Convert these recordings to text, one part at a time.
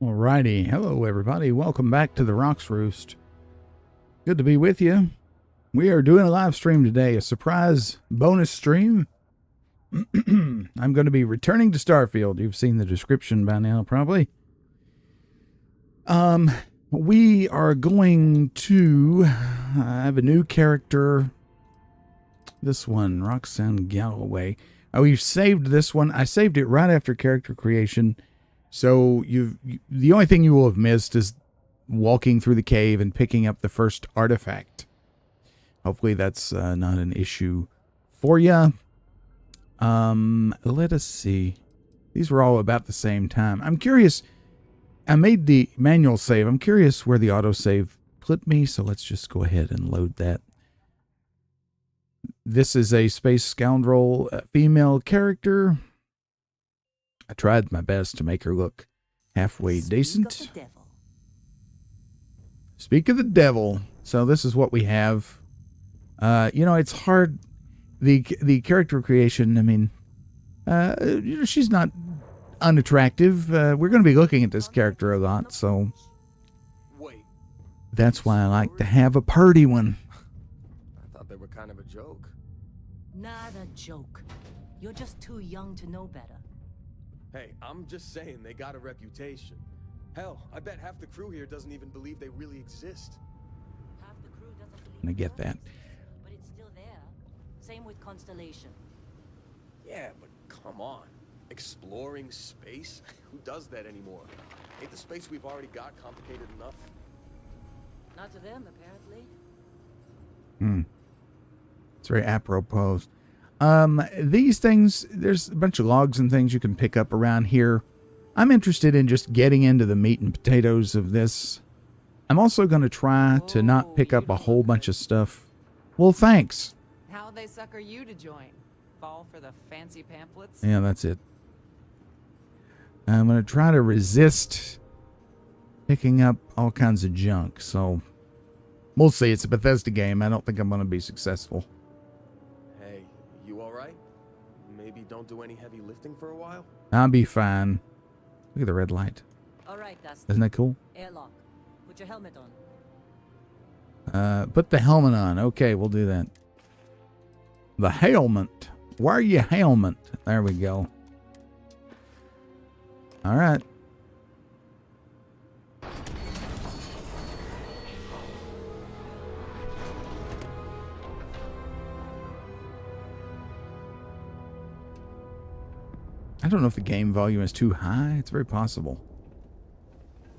Alrighty, hello everybody. Welcome back to the Rocks Roost. Good to be with you. We are doing a live stream today, a surprise bonus stream. I'm going to be returning to Starfield. You've seen the description by now, probably. We are going to have a new character. This one, Roxanne Galloway. We've saved this one. I saved it right after character creation. So the only thing you will have missed is walking through the cave and picking up the first artifact. Hopefully that's not an issue for you. Let us see. These were all about the same time. I'm curious. I made the manual save. I'm curious where the autosave put me. So let's just go ahead and load that. This is a space scoundrel female character. I tried my best to make her look halfway decent. Speak of the devil. So this is what we have. It's hard. The character creation, I mean, she's not unattractive. We're going to be looking at this character a lot, so that's why I like to have a purty one. I thought they were kind of a joke. Not a joke. You're just too young to know better. Hey, I'm just saying they got a reputation. Hell, I bet half the crew here doesn't even believe they really exist. Half the crew doesn't believe I get that. but it's still there. Same with Constellation. Yeah, but come on. Exploring space? Who does that anymore? Ain't the space we've already got complicated enough? Not to them, apparently. It's very apropos. These things, there's a bunch of logs and things you can pick up around here. I'm interested in just getting into the meat and potatoes of this. I'm also going to try to not pick up a whole bunch of stuff. Well, thanks. How they sucker you to join? Fall for the fancy pamphlets? Yeah, that's it. I'm going to try to resist picking up all kinds of junk. So we'll see. It's a Bethesda game. I don't think I'm going to be successful. Hey, you alright? Maybe don't do any heavy lifting for a while? I'll be fine. Look at the red light. All right, Dustin. Isn't that cool? Airlock. Put your helmet on. Put the helmet on. Okay, we'll do that. The helmet. Wear your helmet. There we go. All right. I don't know if the game volume is too high. It's very possible.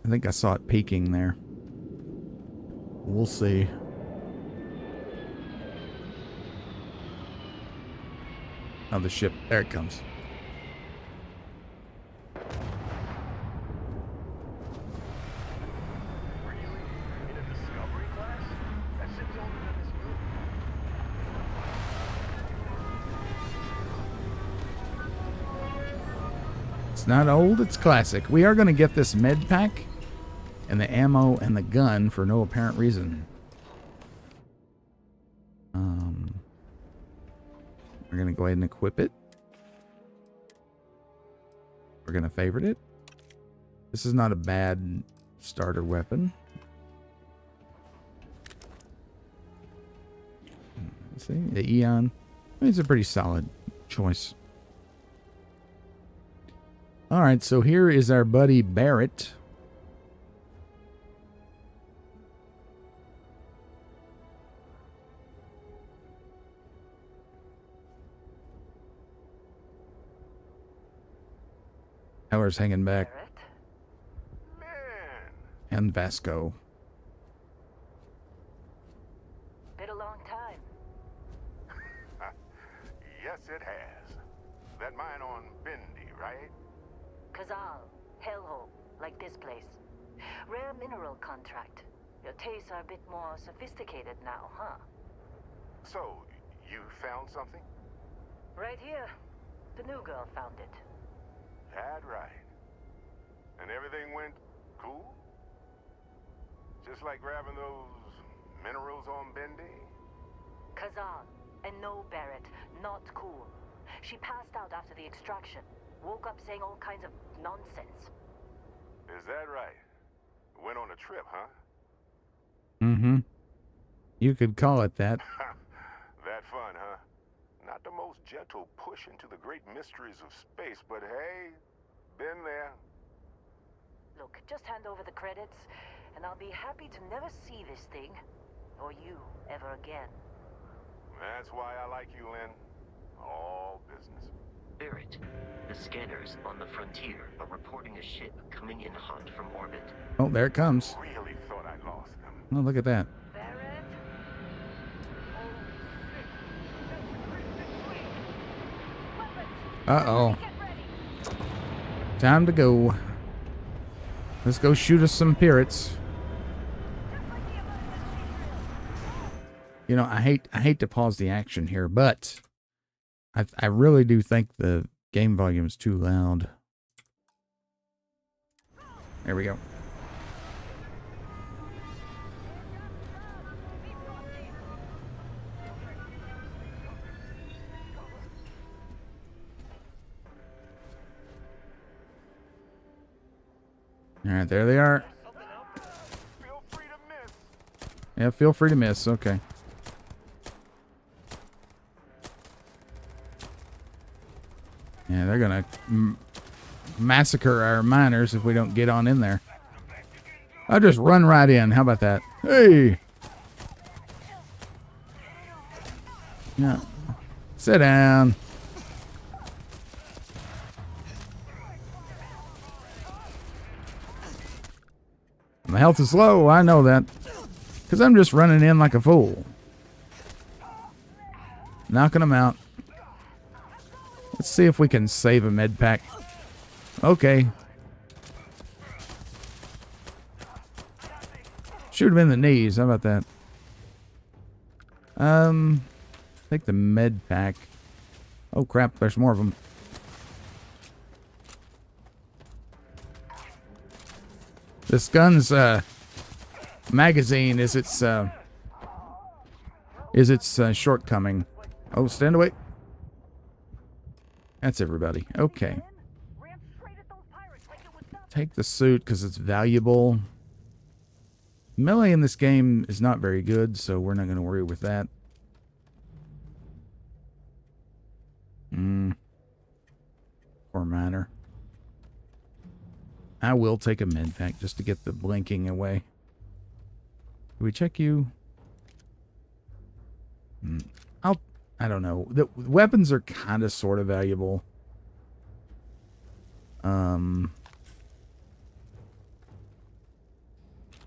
I think I saw it peaking there. We'll see. Oh, the ship. There it comes. Were you in a discovery class? That shit's older than this movie. It's not old, it's classic. We are going to get this med pack and the ammo and the gun for no apparent reason. We're going to go ahead and equip it. We're going to favorite it. This is not a bad starter weapon. Let's see, the Eon. It's a pretty solid choice. All right, so here is our buddy Barrett. Heller's hanging back. Man, And Vasco. Been a long time. yes it has. That mine on Bendy, right? Kazal. Hellhole. Like this place. Rare mineral contract. Your tastes are a bit more sophisticated now, huh? So, you found something? Right here. The new girl found it. That right. And everything went cool? Just like grabbing those minerals on Bendy? Kazal. And no, Barrett. Not cool. She passed out after the extraction. Woke up saying all kinds of nonsense. Is that right? Went on a trip, huh? Mm-hmm. You could call it that. That fun, huh? Not the most gentle push into the great mysteries of space, but hey, been there. Look, just hand over the credits, and I'll be happy to never see this thing, or you, ever again. That's why I like you, Lynn. All business. Barrett, the scanners on the frontier are reporting a ship coming in hot from orbit. Oh, there it comes. Really thought I lost them. Oh, look at that. Barrett? Uh-oh. Time to go. Let's go shoot us some pirates. You know, I hate to pause the action here, but I really do think the game volume is too loud. There we go. All right, there they are. Feel free to miss. Yeah, feel free to miss. Okay. Yeah, they're gonna massacre our miners if we don't get on in there. I'll just run right in. How about that? Hey! Yeah. Sit down. My health is low. I know that. Because I'm just running in like a fool. Knocking them out. Let's see if we can save a med pack. Okay. Shoot him in the knees. How about that? Take the med pack. Oh crap, there's more of them. This gun's magazine is its shortcoming. Oh, stand away. That's everybody. Okay. Take the suit because it's valuable. Melee in this game is not very good, so we're not going to worry with that. Or miner. I will take a med pack just to get the blinking away. Do we check you? I don't know. The weapons are kind of sort of valuable.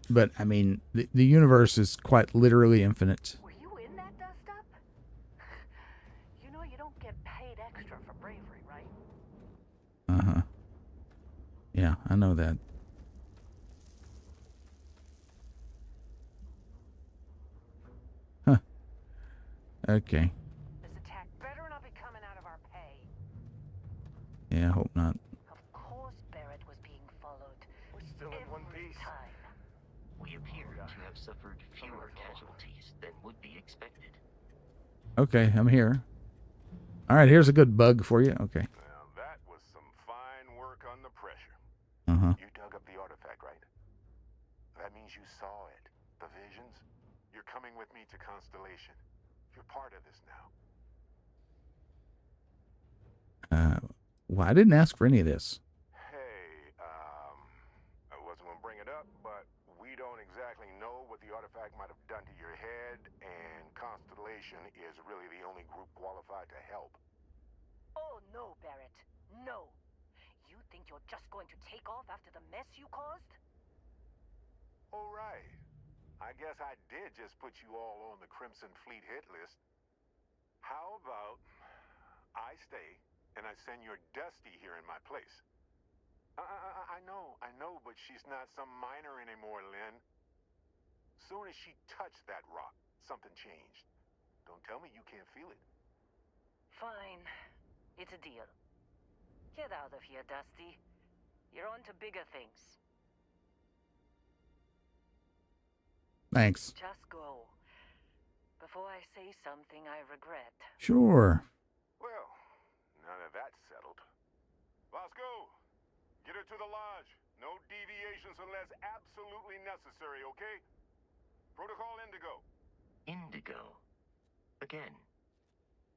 But I mean, the universe is quite literally infinite. Were you in that dust up? You know you don't get paid extra for bravery, right? Uh-huh. Yeah, I know that. Huh. Okay. This attack better not be coming out of our pay. Yeah, I hope not. Of course Barrett was being followed. We're still in one piece. Time. We appear to have suffered fewer casualties than would be expected. Okay, I'm here. All right, here's a good bug for you. Okay. Now, that was some fine work under pressure. Uh-huh. You dug up the artifact, right? That means you saw it. The visions? You're coming with me to Constellation. You're part of this now. Well, I didn't ask for any of this. Hey, I wasn't gonna bring it up, but we don't exactly know what the artifact might have done to your head, and Constellation is really the only group qualified to help. Oh no, Barrett. No. You think you're just going to take off after the mess you caused? All right. I guess I did just put you all on the Crimson Fleet hit list. How about I stay and I send your Dusty here in my place? I know, but she's not some miner anymore, Lynn. Soon as she touched that rock, something changed. Don't tell me you can't feel it. Fine. It's a deal. Get out of here, Dusty. You're on to bigger things. Thanks. Just go. Before I say something I regret. Sure. Well, now that that's settled. Let's go. Get her to the lodge. No deviations unless absolutely necessary, okay? Protocol Indigo. Indigo. Again.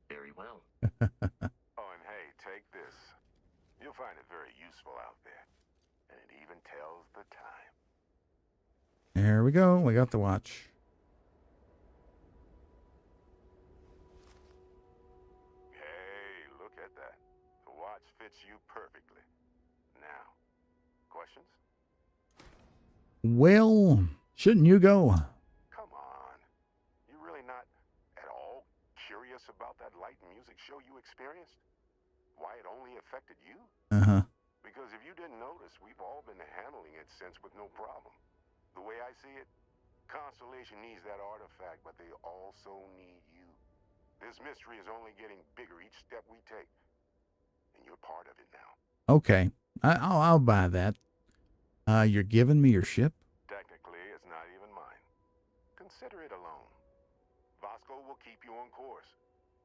Very well. Oh, and hey, take this. You'll find it very useful out there. And it even tells the time. There we go. We got the watch. Hey, look at that. The watch fits you perfectly. Now, questions? Well, shouldn't you go? Come on. You really not at all curious about that light and music show you experienced? Why it only affected you? Uh-huh. Because if you didn't notice, we've all been handling it since with no problem. The way I see it, Constellation needs that artifact, but they also need you. This mystery is only getting bigger each step we take. And you're part of it now. Okay. I'll buy that. You're giving me your ship? Technically, it's not even mine. Consider it a loan. Vasco will keep you on course.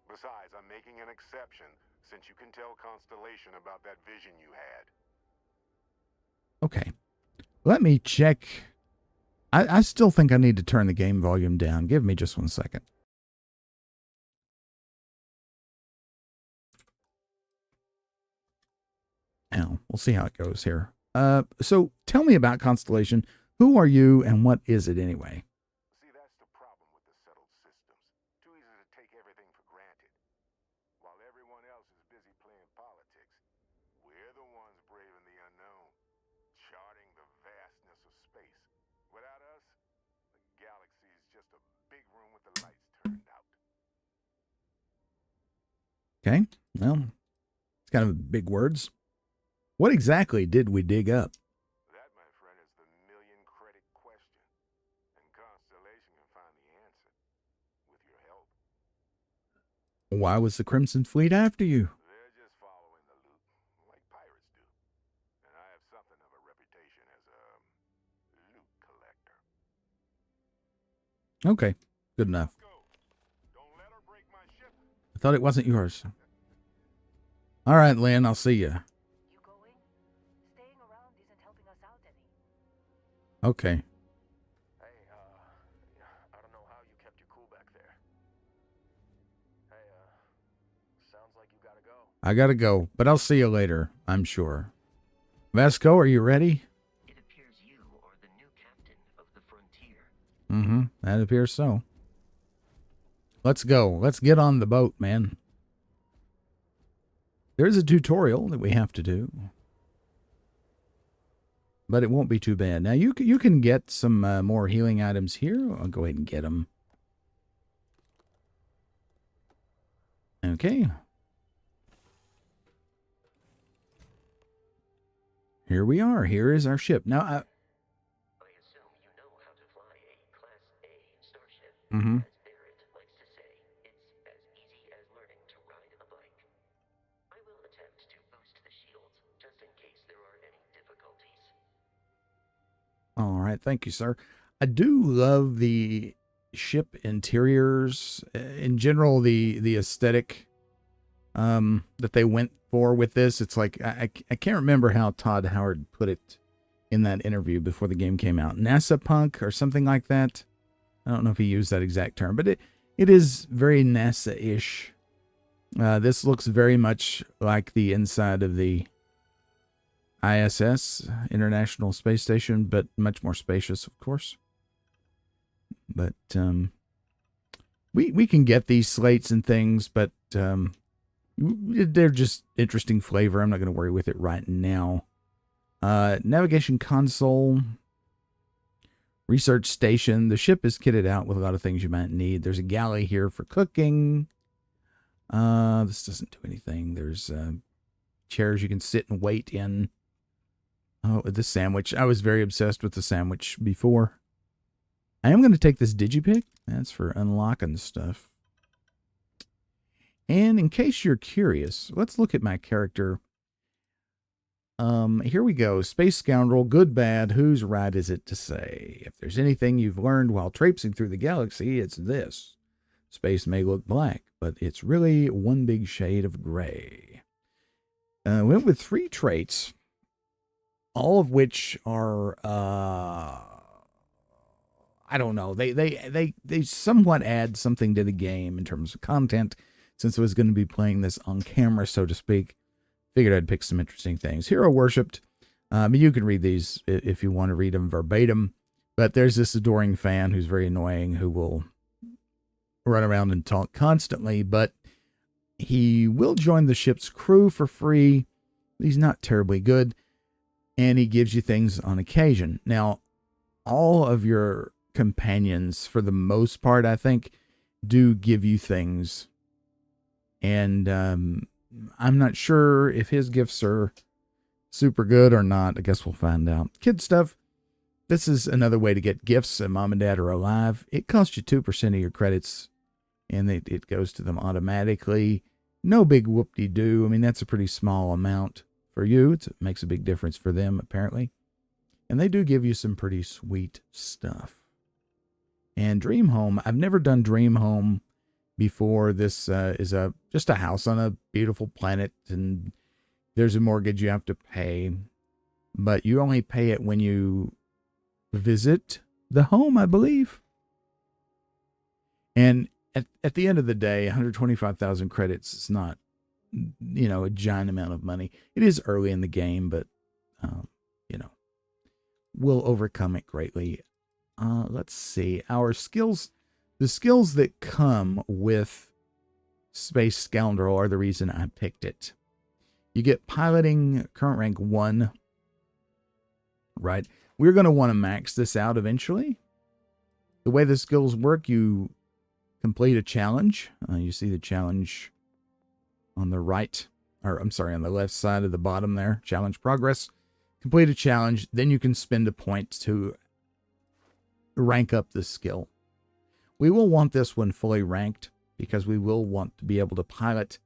Besides, I'm making an exception since you can tell Constellation about that vision you had. Okay. Let me check. I still think I need to turn the game volume down. Give me just 1 second. Now, we'll see how it goes here. So tell me about Constellation. Who are you and what is it anyway? See, that's the problem with the settled systems. Too easy to take everything for granted. While everyone else is busy playing politics, we're the ones braving the unknown, charting the vastness of space. Without us, the galaxy is just a big room with the lights turned out. Okay. Well, it's kind of big words. What exactly did we dig up? That, my friend, is the million-credit question. And Constellation can find the answer. With your help. Why was the Crimson Fleet after you? They're just following the loot, like pirates do. And I have something of a reputation as a loot collector. Okay. Good enough. Don't let her break my ship. I thought it wasn't yours. All right, Lynn, I'll see you. You going? Staying around isn't helping us out any. Okay. Hey, I don't know how you kept your cool back there. Hey, sounds like you gotta go. I gotta go, but I'll see you later, I'm sure. Vasco, are you ready? It appears you are the new captain of the Frontier. Mm-hmm. That appears so. Let's go. Let's get on the boat, man. There's a tutorial that we have to do. But it won't be too bad. Now, you can get some more healing items here. I'll go ahead and get them. Okay. Here we are. Here is our ship. Now, I assume you know how to fly a Class A starship. Mhm. As Barrett likes to say, it's as easy as learning to ride a bike. I will attempt to boost the shields, just in case there are any difficulties. all right. Thank you, sir. I do love the ship interiors. In general, the aesthetic that they went for with this. It's like, I can't remember how Todd Howard put it in that interview before the game came out. NASA punk or something like that. I don't know if he used that exact term, but it is very NASA-ish. This looks very much like the inside of the ISS, International Space Station, but much more spacious, of course. But we can get these slates and things, but they're just interesting flavor. I'm not going to worry with it right now. Navigation console, research station. The ship is kitted out with a lot of things you might need. There's a galley here for cooking. This doesn't do anything. There's chairs you can sit and wait in. Oh, the sandwich. I was very obsessed with the sandwich before. I am going to take this digipick. That's for unlocking stuff. And in case you're curious, let's look at my character. Here we go. Space scoundrel, good, bad. Whose right is it to say? If there's anything you've learned while traipsing through the galaxy, it's this. Space may look black, but it's really one big shade of gray. Went with 3 traits. all of which are I don't know. They somewhat add something to the game in terms of content, since I was going to be playing this on camera, so to speak. Figured I'd pick some interesting things. Hero Worshipped. You can read these if you want to read them verbatim. But there's this adoring fan who's very annoying, who will run around and talk constantly, but he will join the ship's crew for free. He's not terribly good, and he gives you things on occasion. Now, all of your companions, for the most part, I think, do give you things. And I'm not sure if his gifts are super good or not. I guess we'll find out. Kid stuff. This is another way to get gifts and mom and dad are alive. It costs you 2% of your credits, and it goes to them automatically. No big whoop-de-doo. I mean, that's a pretty small amount for you. It makes a big difference for them, apparently. And they do give you some pretty sweet stuff. And Dream Home. I've never done Dream Home before. This is just a house on a beautiful planet, and there's a mortgage you have to pay. But you only pay it when you visit the home, I believe. And at the end of the day, 125,000 credits is not, a giant amount of money. It is early in the game, but, we'll overcome it greatly. Let's see. Our skills, the skills that come with Space Scoundrel are the reason I picked it. You get piloting, current rank 1. Right? We're going to want to max this out eventually. The way the skills work, you complete a challenge. You see the challenge on the right, or I'm sorry, on the left side of the bottom there. Challenge progress. Complete a challenge, then you can spend a point to rank up the skill. We will want this one fully ranked because we will want to be able to pilot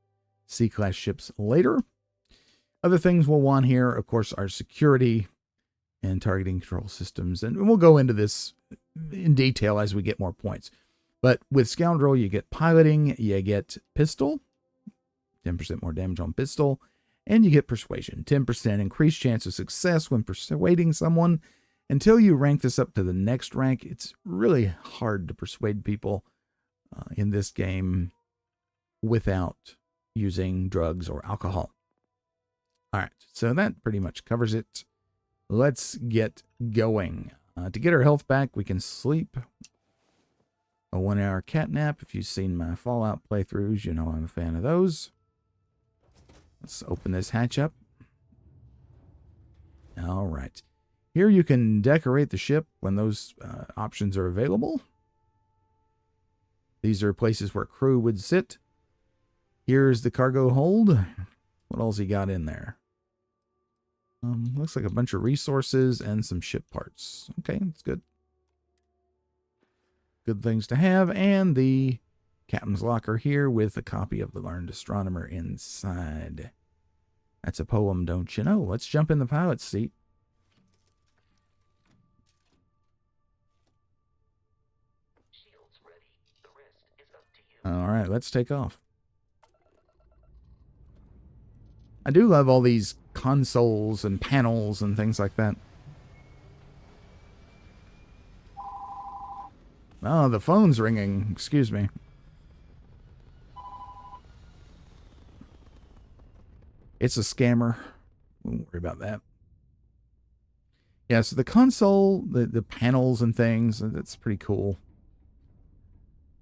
C-class ships later. Other things we'll want here, of course, are security and targeting control systems. And we'll go into this in detail as we get more points. But with Scoundrel, you get piloting, you get pistol, 10% more damage on pistol, and you get persuasion, 10% increased chance of success when persuading someone. Until you rank this up to the next rank, it's really hard to persuade people in this game without using drugs or alcohol. All right, so that pretty much covers it. Let's get going. To get our health back, we can sleep a 1-hour cat nap. If you've seen my Fallout playthroughs, you know I'm a fan of those. Let's open this hatch up. All right. Here you can decorate the ship when those options are available. These are places where crew would sit. Here's the cargo hold. What else he got in there? Looks like a bunch of resources and some ship parts. Okay, that's good. Good things to have. And the captain's locker here with a copy of The Learned Astronomer inside. That's a poem, don't you know? Let's jump in the pilot's seat. Shields ready. The rest is up to you. All right, let's take off. I do love all these consoles and panels and things like that. Oh, the phone's ringing. Excuse me. It's a scammer. Won't worry about that. Yeah, so the console, the panels and things, that's pretty cool.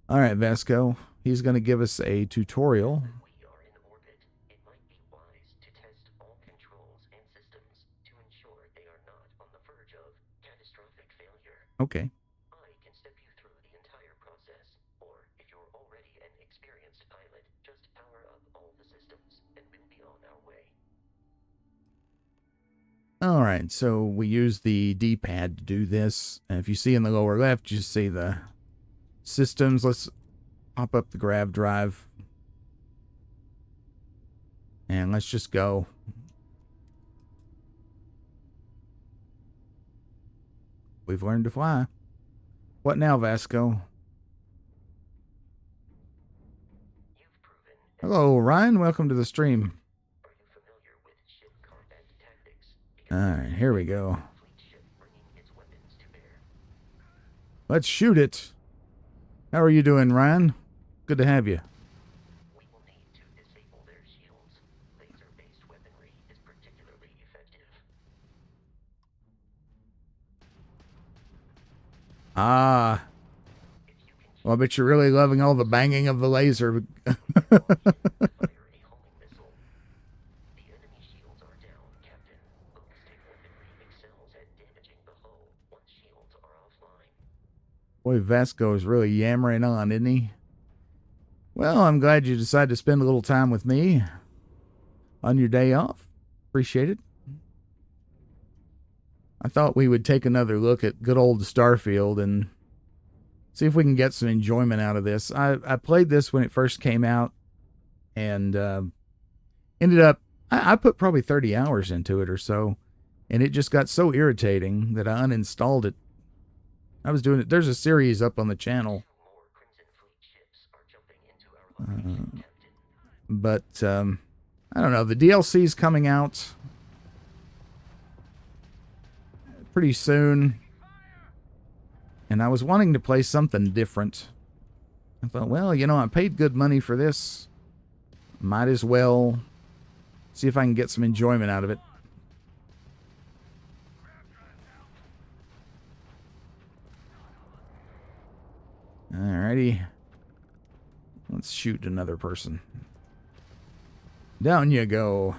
All right, Vasco. He's going to give us a tutorial. We are in orbit. It might be wise to test all controls and systems to ensure they are not on the verge of catastrophic failure. Okay. I can step you through the entire process, or if you're already an experienced pilot, just power up all the systems and we'll be on our way. All right, so we use the D-pad to do this. And if you see in the lower left, you see the systems. Let's pop up the grav drive. And let's just go. We've learned to fly. What now, Vasco? You've proven. Hello, Ryan. Welcome to the stream. Are you familiar with ship combat tactics? Alright, here we go. fleet ship bringing its weapons to bear. Let's shoot it. How are you doing, Ryan? Good to have you. We will need to disable their shields. Laser-based weaponry is particularly effective. Ah. If you can Well, I bet you're really loving all the banging of the laser. fire a homing missile. The enemy shields are down, Captain. Ballistic weaponry excels at damaging the hull once shields are offline. Boy, Vasco is really yammering on, isn't he? Well, I'm glad you decided to spend a little time with me on your day off. Appreciate it. I thought we would take another look at good old Starfield and see if we can get some enjoyment out of this. I played this when it first came out and ended up, I put probably 30 hours into it or so, and it just got so irritating that I uninstalled it. I was doing it. There's a series up on the channel. More Crimson Fleet ships are jumping into our location, Captain. But I don't know. The DLC's coming out pretty soon, and I was wanting to play something different. I thought, well, you know, I paid good money for this. Might as well see if I can get some enjoyment out of it. Alrighty. Let's shoot another person. Down you go.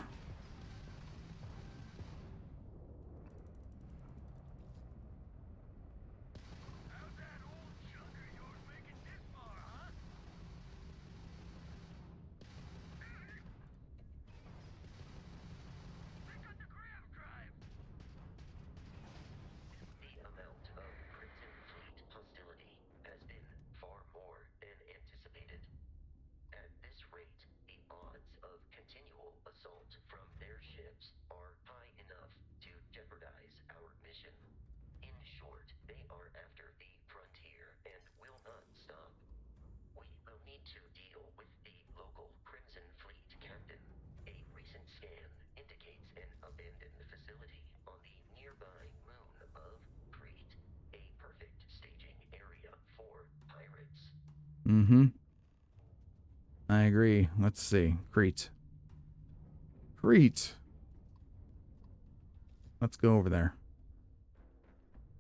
The amount of Crimson Fleet hostility has been far more than anticipated. At this rate, the odds of continual assault from their ships are high enough to jeopardize our mission. In short, they are after the frontier and will not stop. We will need to deal with the local Crimson Fleet captain. A recent scan indicates an abandoned facility on the nearby moon of Crete, a perfect staging area for pirates. Mm-hmm. I agree. Let's see. Crete. Crete. Let's go over there.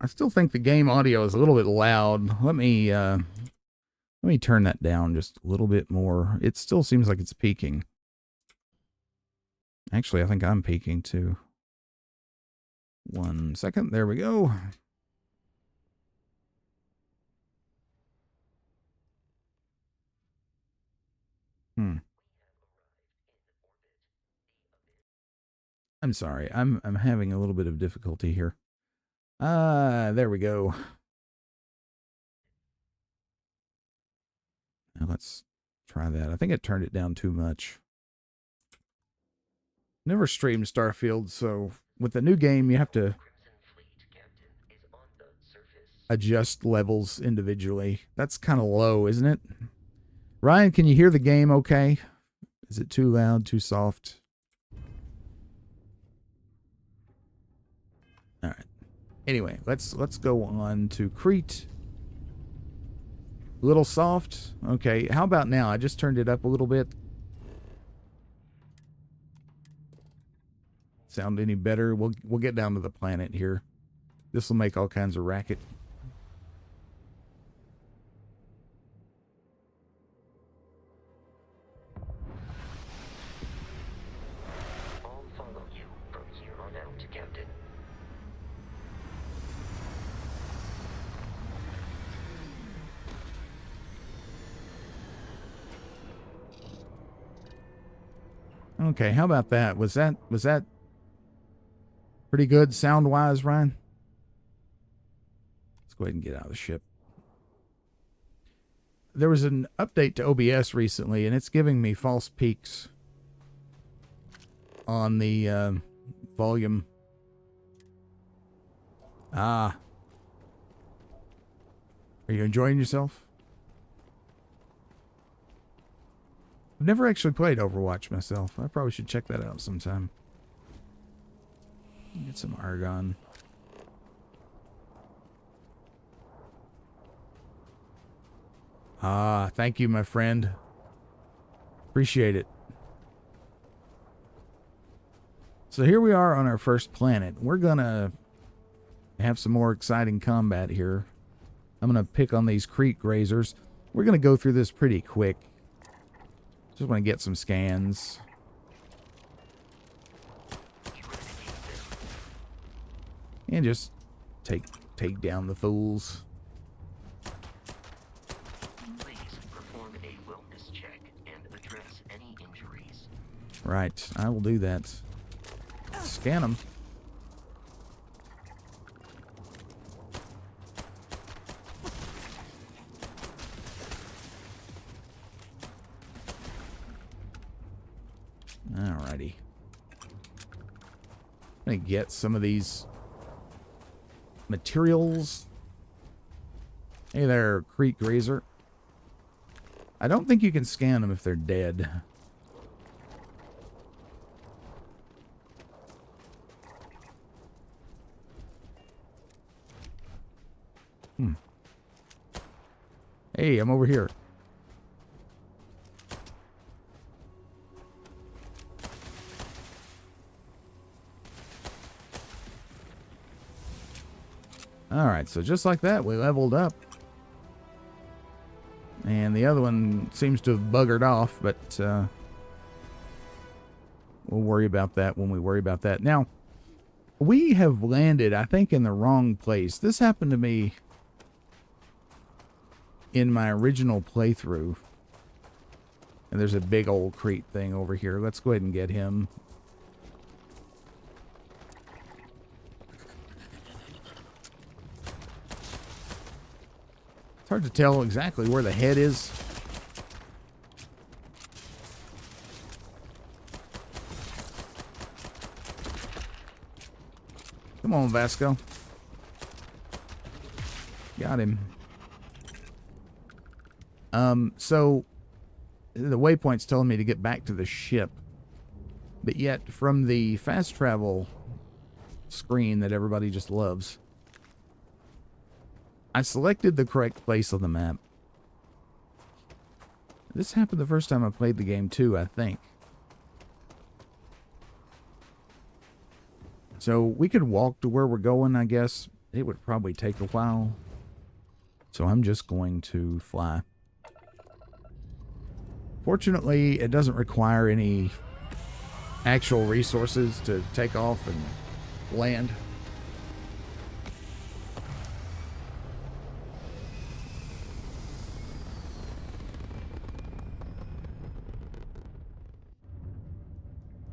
I still think the game audio is a little bit loud. Let me turn that down just a little bit more. It still seems like it's peaking. Actually, I think I'm peaking too. 1 second. There we go. I'm sorry. I'm having a little bit of difficulty here. There we go. Now let's try that. I think I turned it down too much. Never streamed Starfield, so with the new game, you have to adjust levels individually. That's kind of low, isn't it? Ryan, can you hear the game okay? Is it too loud, too soft? All right. Anyway, let's go on to Crete. A little soft. Okay, how about now? I just turned it up a little bit. Sound any better? We'll get down to the planet here. This will make all kinds of racket. I'll follow you from here on out, Captain. Okay, how about that? Was that pretty good sound-wise, Ryan? Let's go ahead and get out of the ship. There was an update to OBS recently, and it's giving me false peaks on the volume. Ah. Are you enjoying yourself? I've never actually played Overwatch myself. I probably should check that out sometime. Get some argon. Ah, thank you, my friend. Appreciate it. So here we are on our first planet. We're gonna have some more exciting combat here. I'm gonna pick on these creek grazers. We're gonna go through this pretty quick. Just want to get some scans. And just take down the fools. Please perform a wellness check and address any injuries. Right, I will do that. Scan them. Alrighty. I'm gonna get some of these materials. Hey there, creek grazer. I don't think you can scan them if they're dead. Hey, I'm over here. Alright, so just like that, we leveled up. And the other one seems to have buggered off, but we'll worry about that when we worry about that. Now, we have landed, I think, in the wrong place. This happened to me in my original playthrough. And there's a big old crete thing over here. Let's go ahead and get him. It's hard to tell exactly where the head is. Come on, Vasco. Got him. So the waypoint's telling me to get back to the ship. But yet, from the fast travel screen that everybody just loves, I selected the correct place on the map. This happened the first time I played the game too, I think. So we could walk to where we're going, I guess. It would probably take a while. So I'm just going to fly. Fortunately, it doesn't require any actual resources to take off and land.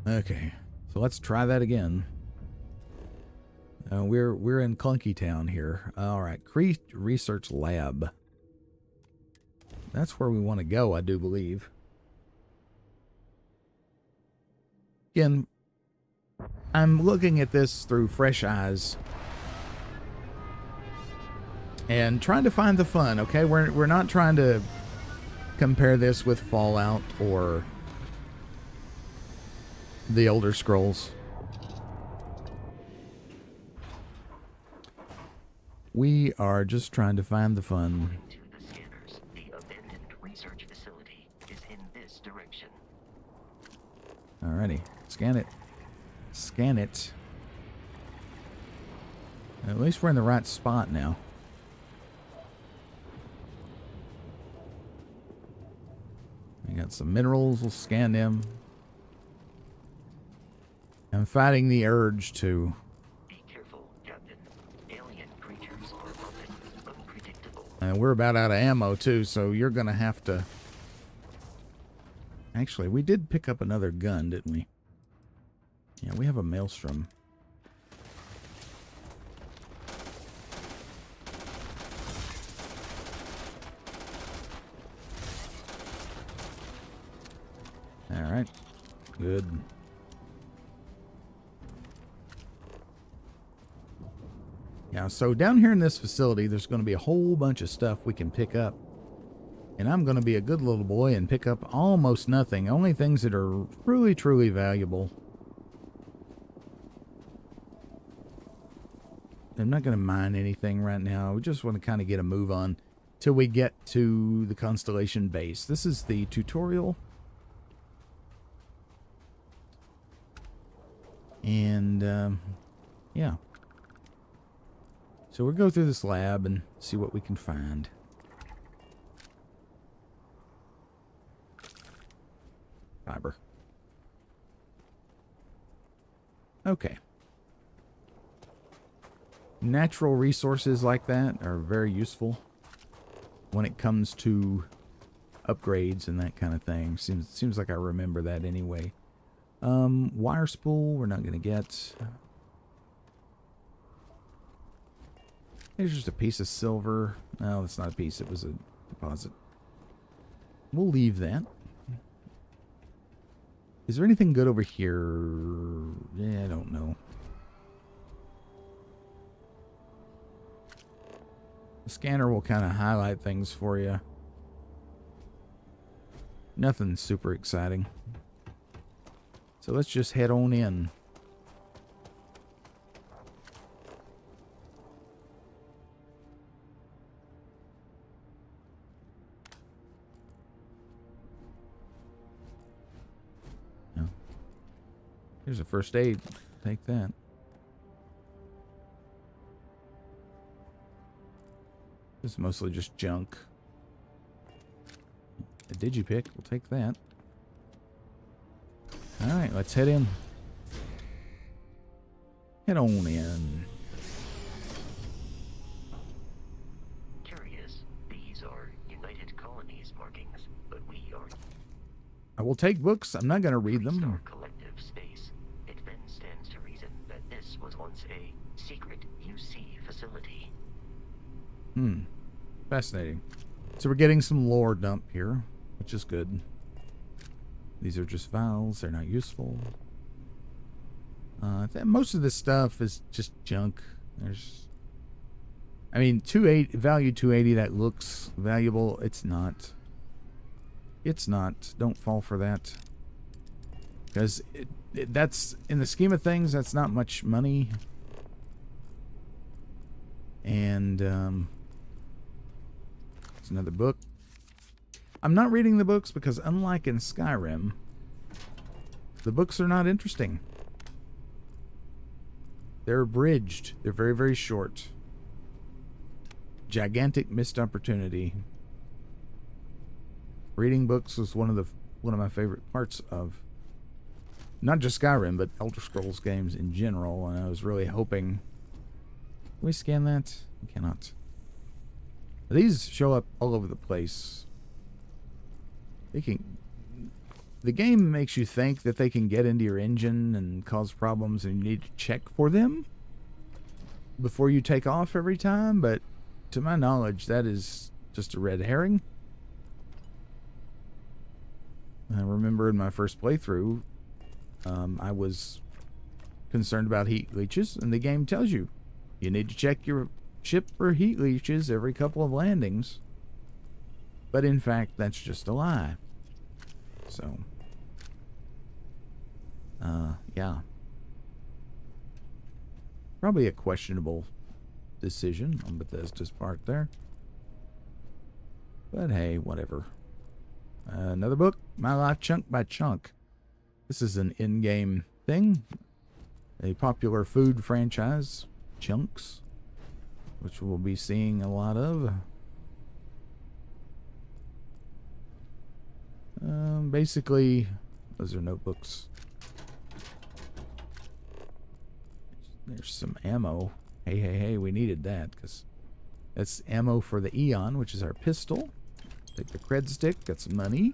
Okay, so let's try that again. We're in Clunky Town here. All right, Crete Research Lab. That's where we want to go, I do believe. Again, I'm looking at this through fresh eyes and trying to find the fun. Okay, we're not trying to compare this with Fallout or the Elder Scrolls. We are just trying to find the fun. To the scanners, the abandoned research facility is in this direction. Alrighty, scan it. Scan it. At least we're in the right spot now. We got some minerals, we'll scan them. I'm fighting the urge to... Be careful, Captain. Alien creatures are often unpredictable. And we're about out of ammo too, so you're gonna have to... Actually, we did pick up another gun, didn't we? Yeah, we have a maelstrom. Alright. Good. Yeah, so down here in this facility, there's going to be a whole bunch of stuff we can pick up. And I'm going to be a good little boy and pick up almost nothing. Only things that are truly, truly valuable. I'm not going to mine anything right now. We just want to kind of get a move on till we get to the Constellation base. This is the tutorial. And, yeah. So we'll go through this lab and see what we can find. Fiber. Okay. Natural resources like that are very useful when it comes to upgrades and that kind of thing. Seems like I remember that anyway. Wire spool we're not going to get. There's just a piece of silver. No, that's not a piece. It was a deposit. We'll leave that. Is there anything good over here? Yeah, I don't know. The scanner will kind of highlight things for you. Nothing super exciting. So let's just head on in. Here's a first aid. Take that. This is mostly just junk. A digipick. We'll take that. Alright, let's head in. Head on in. Curious. These are United Colonies markings, but we are... I will take books. I'm not going to read them. Our collective space. It then stands to reason that this was once a secret UC facility. Fascinating. So we're getting some lore dump here, which is good. These are just vials. They're not useful. Most of this stuff is just junk. There's... I mean, value 280, that looks valuable. It's not. It's not. Don't fall for that. Because that's, in the scheme of things, that's not much money. And, it's another book. I'm not reading the books because, unlike in Skyrim, the books are not interesting. They're abridged. They're very, very short. Gigantic missed opportunity. Reading books was one of my favorite parts of not just Skyrim, but Elder Scrolls games in general, and I was really hoping... Can we scan that? We cannot. These show up all over the place. The game makes you think that they can get into your engine and cause problems, and you need to check for them before you take off every time, but to my knowledge, that is just a red herring. I remember in my first playthrough, I was concerned about heat leeches, and the game tells you need to check your ship for heat leeches every couple of landings. But in fact, that's just a lie. So, yeah. Probably a questionable decision on Bethesda's part there. But hey, whatever. Another book, My Life Chunk by Chunk. This is an in-game thing. A popular food franchise, Chunks, which we'll be seeing a lot of. Basically, those are notebooks. There's some ammo. Hey, we needed that, because that's ammo for the Eon, which is our pistol. Take the cred stick, got some money.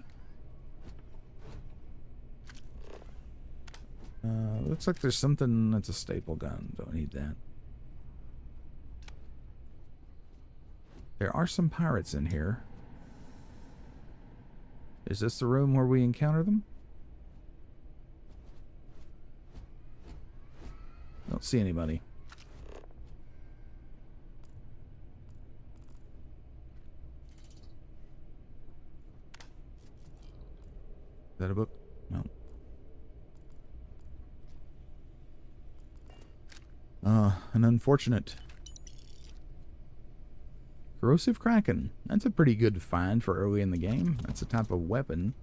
Looks like there's something that's a staple gun. Don't need that. There are some pirates in here. Is this the room where we encounter them? Don't see anybody. Is that a book? No. An unfortunate Corrosive Kraken. That's a pretty good find for early in the game. That's a type of weapon.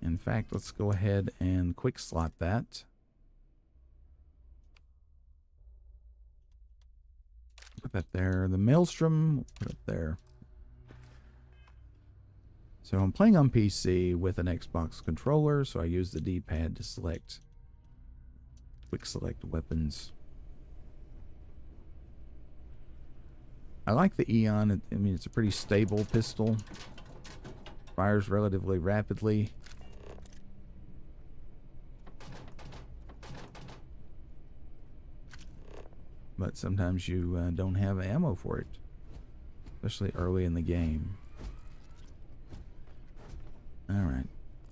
In fact, let's go ahead and quick slot that. Put that there. The Maelstrom, put it there. So I'm playing on PC with an Xbox controller, so I use the D-pad to select, quick select weapons. I like the Eon. I mean, it's a pretty stable pistol. Fires relatively rapidly. But sometimes you don't have ammo for it, especially early in the game. Alright,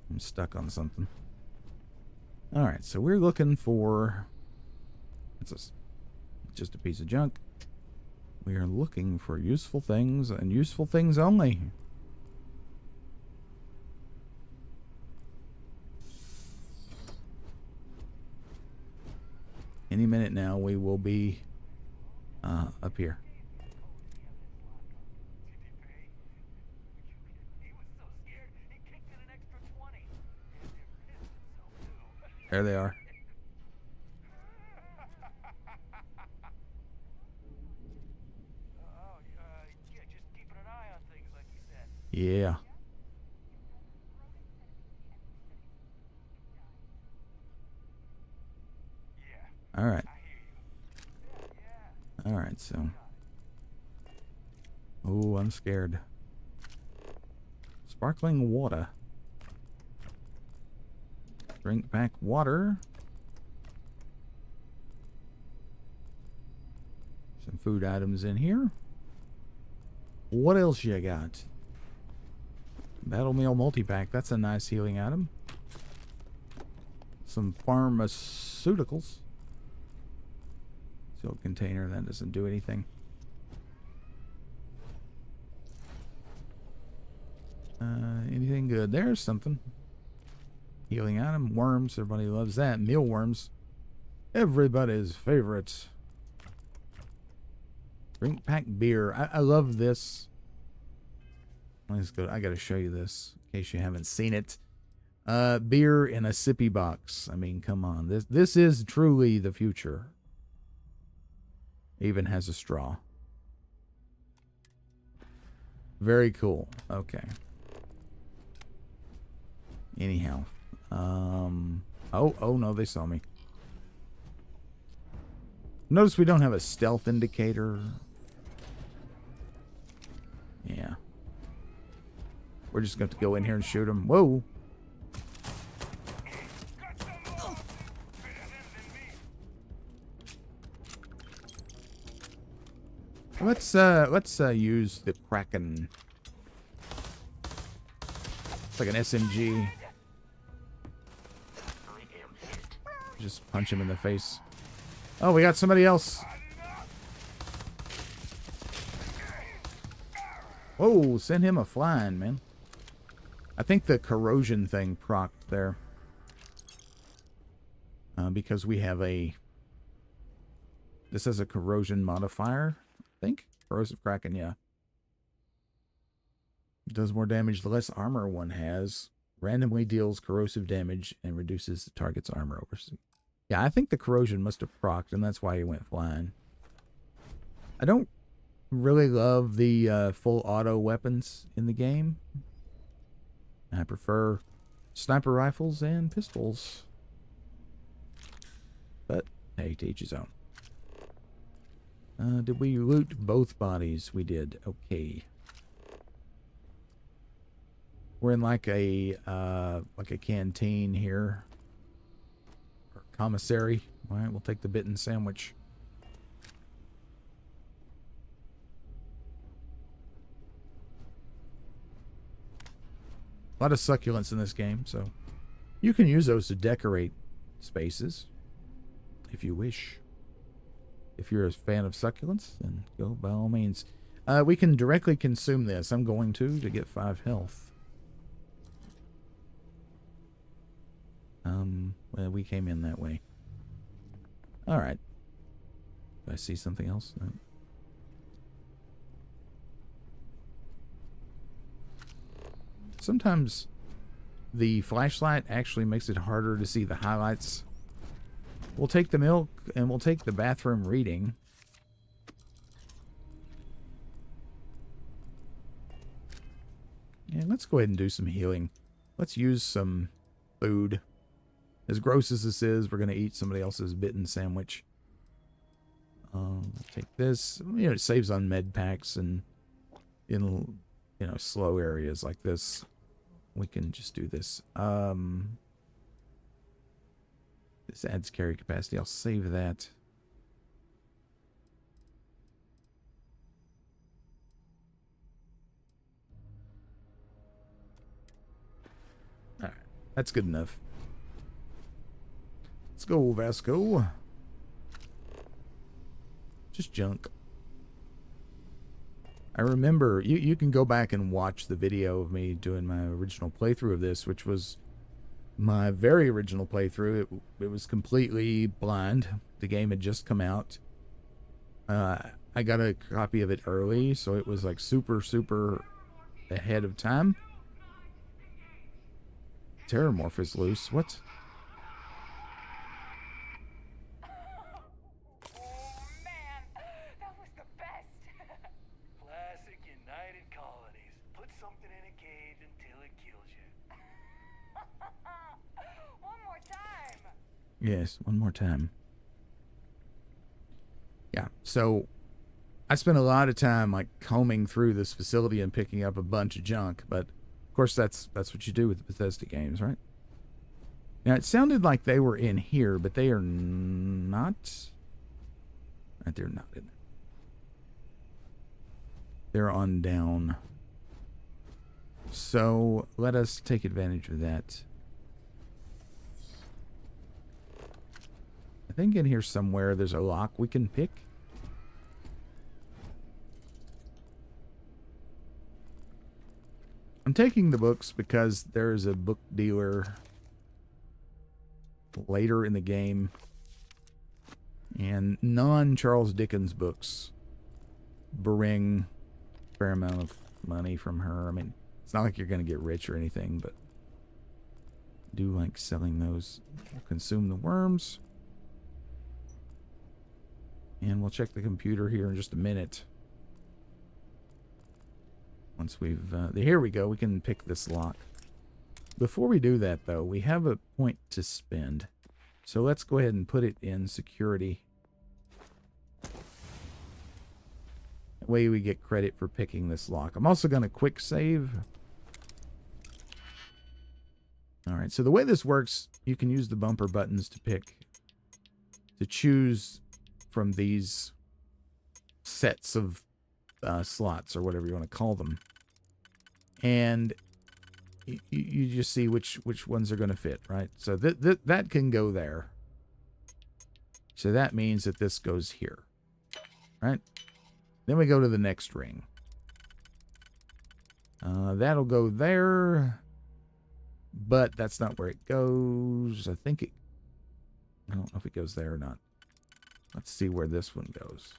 I'm stuck on something. Alright, so we're looking for... It's just a piece of junk. We are looking for useful things, and useful things only. Any minute now, we will be up here. There they are. Yeah. All right. All right, so. Oh, I'm scared. Sparkling water. Drink back water. Some food items in here. What else you got? Battle Meal multi-pack. That's a nice healing item. Some pharmaceuticals. Sealed container. That doesn't do anything. Anything good? There's something. Healing item. Worms. Everybody loves that. Mealworms. Everybody's favorite. Drink pack beer. I love this. Let's go. I gotta show you this in case you haven't seen it. Beer in a sippy box. I mean, come on. This is truly the future. Even has a straw. Very cool. Okay. Anyhow. Oh no, they saw me. Notice we don't have a stealth indicator. Yeah. We're just going to go in here and shoot them. Whoa. Let's use the Kraken. It's like an SMG. Just punch him in the face. Oh, we got somebody else. Whoa, send him a flying, man. I think the corrosion thing procced there. Because we have a... This has a corrosion modifier, I think. Corrosive Kraken, yeah. Does more damage the less armor one has. Randomly deals corrosive damage and reduces the target's armor over. Yeah, I think the corrosion must have procced, and that's why he went flying. I don't really love the full auto weapons in the game. I prefer sniper rifles and pistols. But, hey, to each his own. Did we loot both bodies? We did. Okay. We're in like a canteen here. Or commissary. Alright, we'll take the bitten sandwich. A lot of succulents in this game, so you can use those to decorate spaces if you wish. If you're a fan of succulents, then go by all means. We can directly consume this. I'm going to get 5 health. Well, we came in that way. Alright. Do I see something else? No. Sometimes the flashlight actually makes it harder to see the highlights. We'll take the milk and we'll take the bathroom reading. And let's go ahead and do some healing. Let's use some food. As gross as this is, we're going to eat somebody else's bitten sandwich. Take this. You know, it saves on med packs, and in, you know, slow areas like this, we can just do this. This adds carry capacity. I'll save that. Alright, that's good enough. Let's go, Vasco. Just junk. I remember, you can go back and watch the video of me doing my original playthrough of this, which was my very original playthrough. It was completely blind. The game had just come out. I got a copy of it early, so it was like super ahead of time. Terramorph is loose. What? Yes, one more time. Yeah, so I spent a lot of time like combing through this facility and picking up a bunch of junk, but of course that's what you do with Bethesda games, right? Now it sounded like they were in here, but they are not. They're not in there. They're on down. So let us take advantage of that. I think in here somewhere there's a lock we can pick. I'm taking the books because there's a book dealer later in the game, and non-Charles Dickens books bring a fair amount of money from her. I mean, it's not like you're going to get rich or anything, but I do like selling those. We'll consume the worms. And we'll check the computer here in just a minute. Once we've... here we go. We can pick this lock. Before we do that, though, we have a point to spend. So let's go ahead and put it in security. That way we get credit for picking this lock. I'm also going to quick save. Alright, so the way this works, you can use the bumper buttons to pick... to choose... from these sets of slots, or whatever you want to call them, and you just see which ones are going to fit, right? So that can go there. So that means that this goes here, right? Then we go to the next ring. That'll go there, but that's not where it goes. I don't know if it goes there or not. Let's see where this one goes.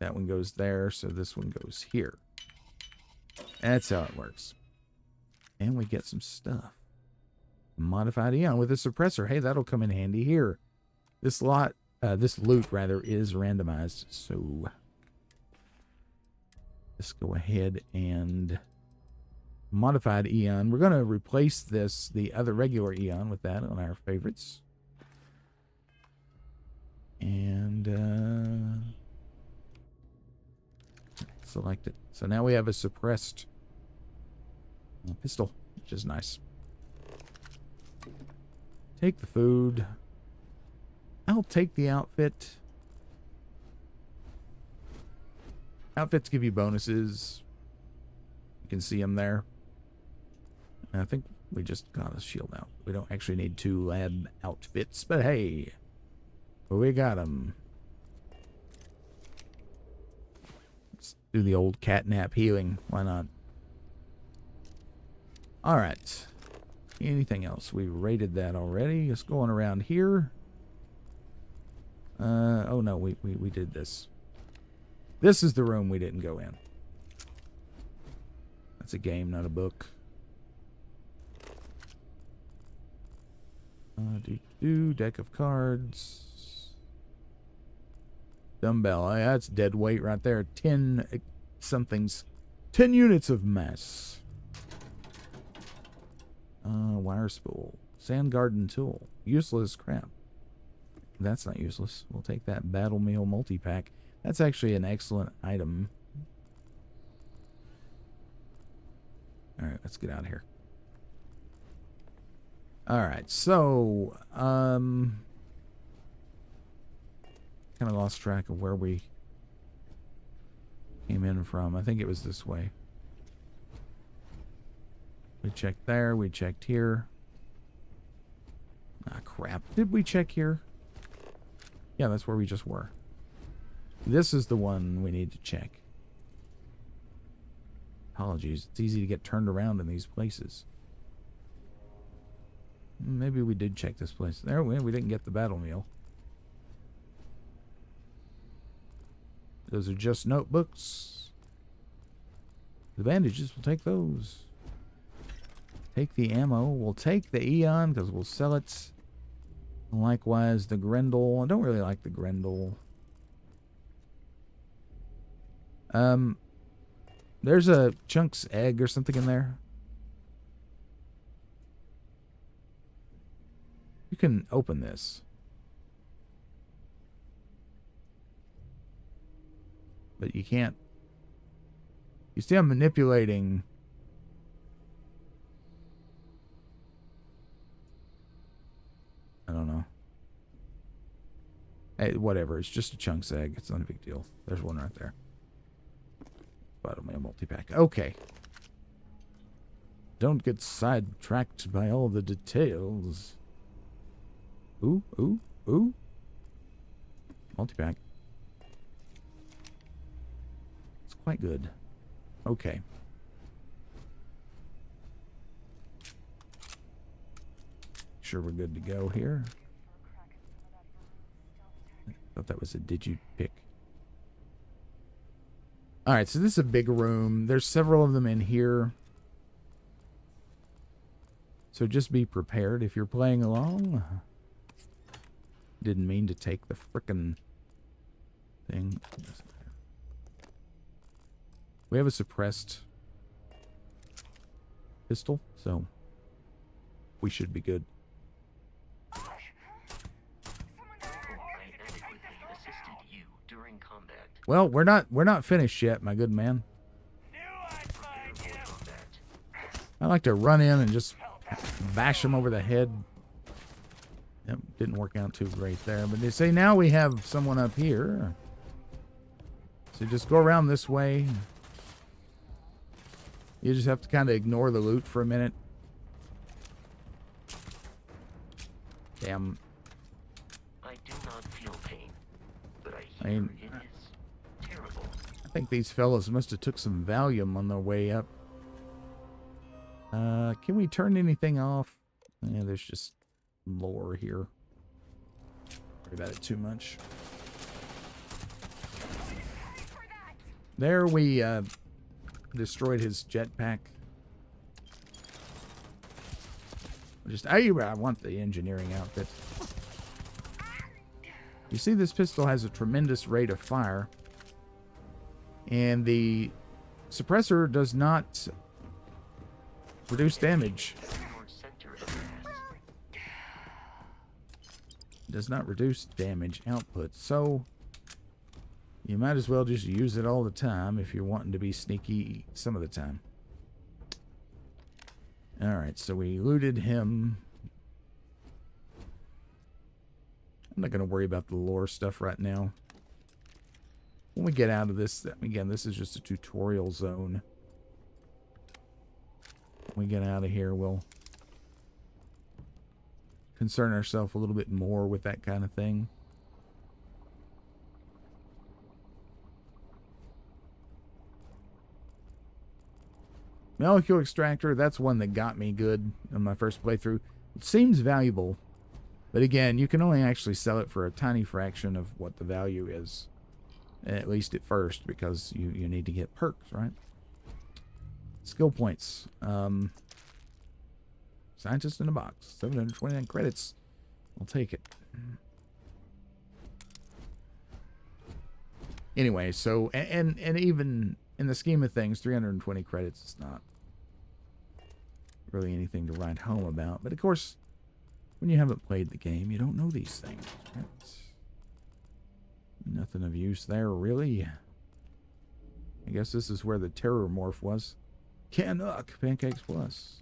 That one goes there, so this one goes here. That's how it works. And we get some stuff. Modified Eon with a suppressor. Hey, that'll come in handy here. This loot rather, is randomized, so let's go ahead and modified Eon. We're going to replace the other regular Eon with that on our favorites. And select it. So now we have a suppressed pistol, which is nice. Take the food. I'll take the outfit. Outfits give you bonuses. You can see them there. I think we just got a shield out. We don't actually need 2 lab outfits, but hey, we got them. Let's do the old catnap healing. Why not? All right. Anything else? We rated that already. Just going around here. Oh no, we did this. This is the room we didn't go in. It's a game, not a book. Deck of cards. Dumbbell. Oh, yeah, that's dead weight right there. 10 somethings. 10 units of mass. Wire spool. Sand garden tool. Useless crap. That's not useless. We'll take that battle meal multi-pack. That's actually an excellent item. Alright, let's get out of here. Alright, so, kind of lost track of where we came in from. I think it was this way. We checked there, we checked here. Ah, crap. Did we check here? Yeah, that's where we just were. This is the one we need to check. Apologies. It's easy to get turned around in these places. Maybe we did check this place. There, we didn't get the battle meal. Those are just notebooks. The bandages, we'll take those. Take the ammo. We'll take the Eon because we'll sell it. Likewise, the Grendel. I don't really like the Grendel. There's a Chunk's egg or something in there. You can open this. But you can't. You see I'm manipulating. I don't know. Hey, whatever. It's just a Chunk's egg. It's not a big deal. There's one right there. Bottom of a multi-pack. Okay. Don't get sidetracked by all the details. Ooh, ooh, ooh. Multi-pack. It's quite good. Okay. Sure we're good to go here. I thought that was a digi-pick. Alright, so this is a big room. There's several of them in here. So just be prepared if you're playing along. Didn't mean to take the frickin' thing. We have a suppressed pistol, so we should be good. Well, we're not finished yet, my good man. I like to run in and just bash him over the head. Yep, didn't work out too great there. But they say now we have someone up here. So just go around this way. You just have to kind of ignore the loot for a minute. Damn. I do not feel pain, but I mean, it is terrible. I think these fellas must have took some Valium on their way up. Can we turn anything off? Yeah, there's just lore here. Worry about it too much. There we destroyed his jetpack. I want the engineering outfit. You see, this pistol has a tremendous rate of fire, and the suppressor does not reduce damage. Does not reduce damage output, so you might as well just use it all the time if you're wanting to be sneaky some of the time. Alright, so we looted him. I'm not going to worry about the lore stuff right now. When we get out of this, again, this is just a tutorial zone. When we get out of here, we'll concern ourselves a little bit more with that kind of thing. Molecule extractor, that's one that got me good in my first playthrough. It seems valuable, but again, you can only actually sell it for a tiny fraction of what the value is, at least at first, because you need to get perks, right? Skill points. Scientist in a box. 729 credits. I'll take it. Anyway, so, and even in the scheme of things, 320 credits is not really anything to write home about. But of course, when you haven't played the game, you don't know these things. Right? Nothing of use there, really. I guess this is where the terror morph was. Canuck Pancakes Plus.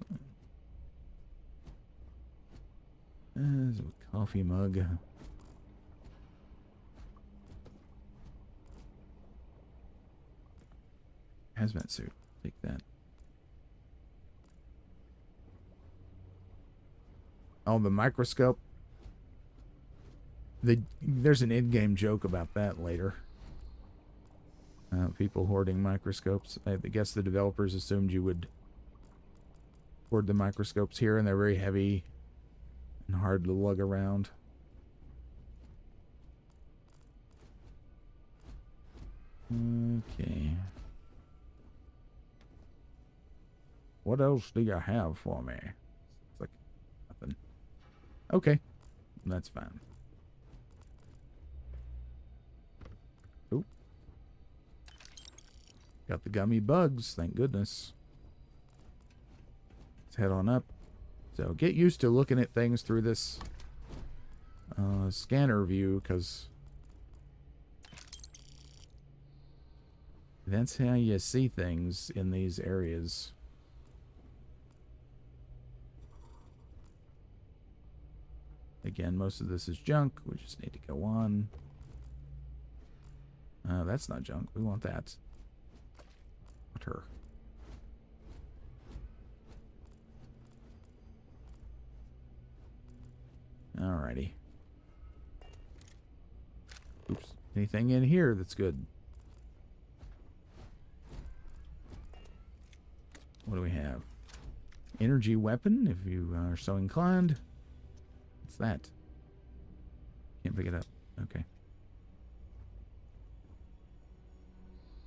There's a coffee mug. Hazmat suit. Take that. Oh, the microscope. There's an in-game joke about that later. People hoarding microscopes. I guess the developers assumed you would hoard the microscopes here, and they're very heavy and hard to lug around. Okay. What else do you have for me? It's like nothing. Okay. That's fine. Oop. Got the gummy bugs, thank goodness. Let's head on up. So get used to looking at things through this scanner view, because that's how you see things in these areas. Again, most of this is junk. We just need to go on. That's not junk. We want that. Water. Alrighty. Oops. Anything in here that's good? What do we have? Energy weapon, if you are so inclined. What's that? Can't pick it up. Okay.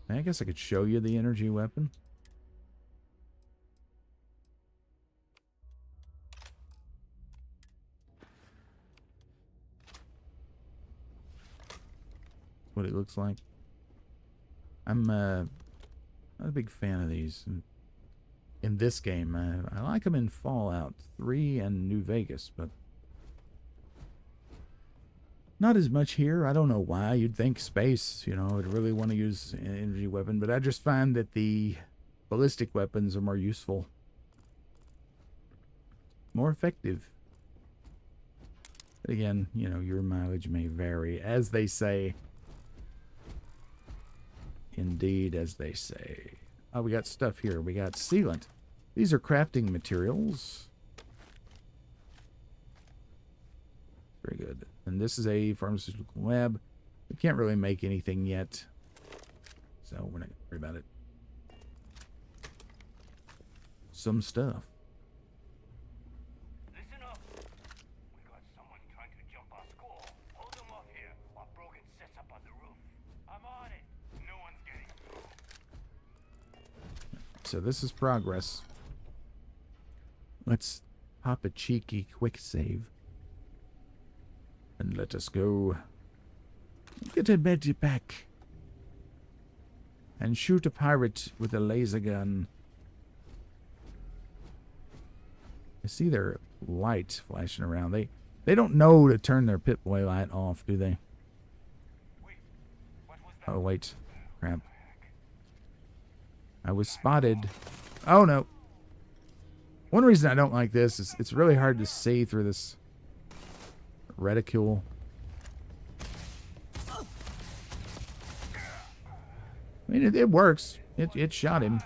I guess I could show you the energy weapon. What it looks like. I'm not a big fan of these in this game. I like them in Fallout 3 and New Vegas, but not as much here. I don't know why. You'd think space, you know, would really want to use an energy weapon, but I just find that the ballistic weapons are more useful, more effective. But again, you know, your mileage may vary, as they say. Indeed, as they say. Oh, we got stuff here. We got sealant. These are crafting materials. Very good. And this is a pharmaceutical lab. We can't really make anything yet, so we're not going to worry about it. Some stuff. Listen up. We got someone trying to jump our school. Hold them off here while Brogan sets up on the roof. I'm on it. No one's getting through. So this is progress. Let's pop a cheeky quick save. And let us go get a medipack and shoot a pirate with a laser gun. I see their light flashing around. They don't know to turn their Pip-Boy light off, do they? Oh, wait. Crap. I was spotted. Oh, no. One reason I don't like this is it's really hard to see through this reticule. I mean, it works. It shot him.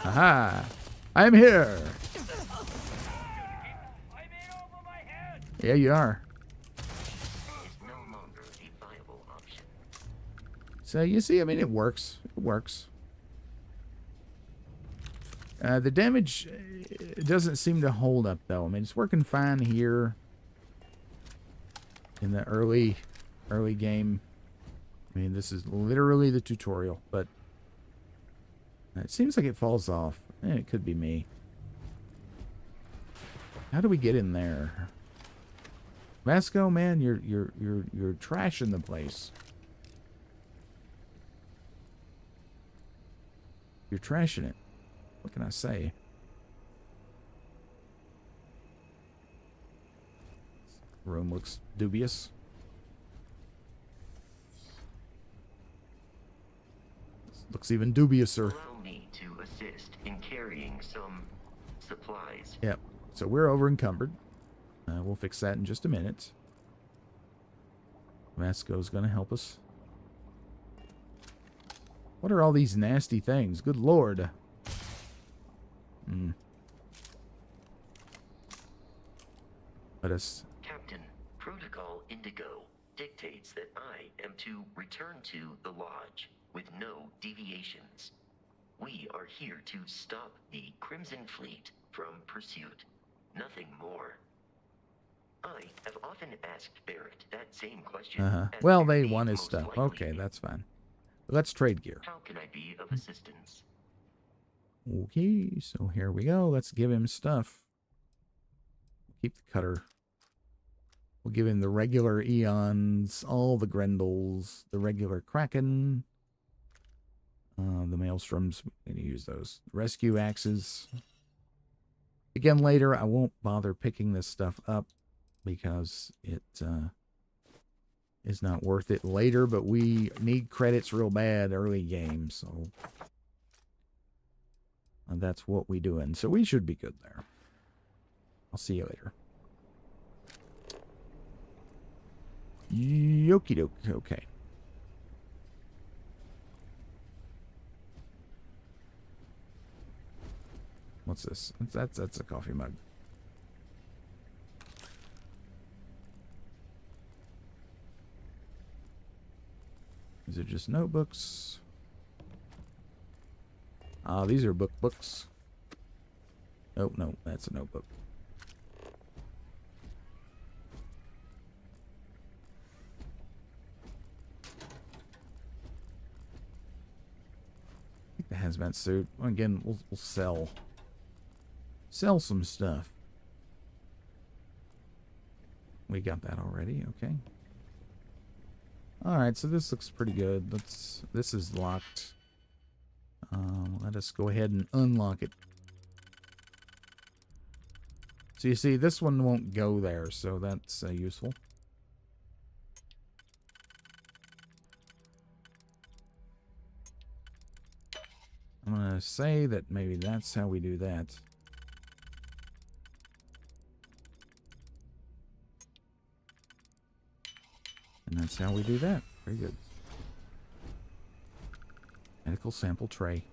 Aha! I'm here! Yeah, you are. So, you see, I mean, it works. It works. The damage doesn't seem to hold up, though. I mean, it's working fine here in the early game. I I mean, this is literally the tutorial, but it seems like it falls off. It could be me. How do we get in there? Vasco, man, you're trashing the place. You're trashing it. What can I say? Room looks dubious. Looks even dubiouser. Allow me to assist in carrying some supplies. Yep. So we're over encumbered. We'll fix that in just a minute. Vasco's gonna help us. What are all these nasty things? Good lord. Let us... Captain, Protocol Indigo dictates that I am to return to the Lodge with no deviations. We are here to stop the Crimson Fleet from pursuit. Nothing more. I have often asked Barrett that same question. as Well, to they the want his most stuff. likely Okay, mate. that's fine. Let's trade gear. How can I be of assistance? Okay, so here we go. Let's give him stuff. Keep the cutter. We'll give him the regular Eons, all the Grendels, the regular Kraken, the Maelstroms. We're going to use those. Rescue axes. Again, later, I won't bother picking this stuff up because it is not worth it later, but we need credits real bad early game, so that's what we doing. So we should be good there. I'll see you later. Yokie doke. Okay. What's this? That's a coffee mug. These are just notebooks. Ah, these are books. Oh, no, that's a notebook. The hazmat suit. Again, we'll sell some stuff. We got that already. Okay. All right. So this looks pretty good. This is locked. Let us go ahead and unlock it. So you see, this one won't go there. So that's useful. I'm going to say that maybe that's how we do that. And that's how we do that. Very good. Medical sample tray.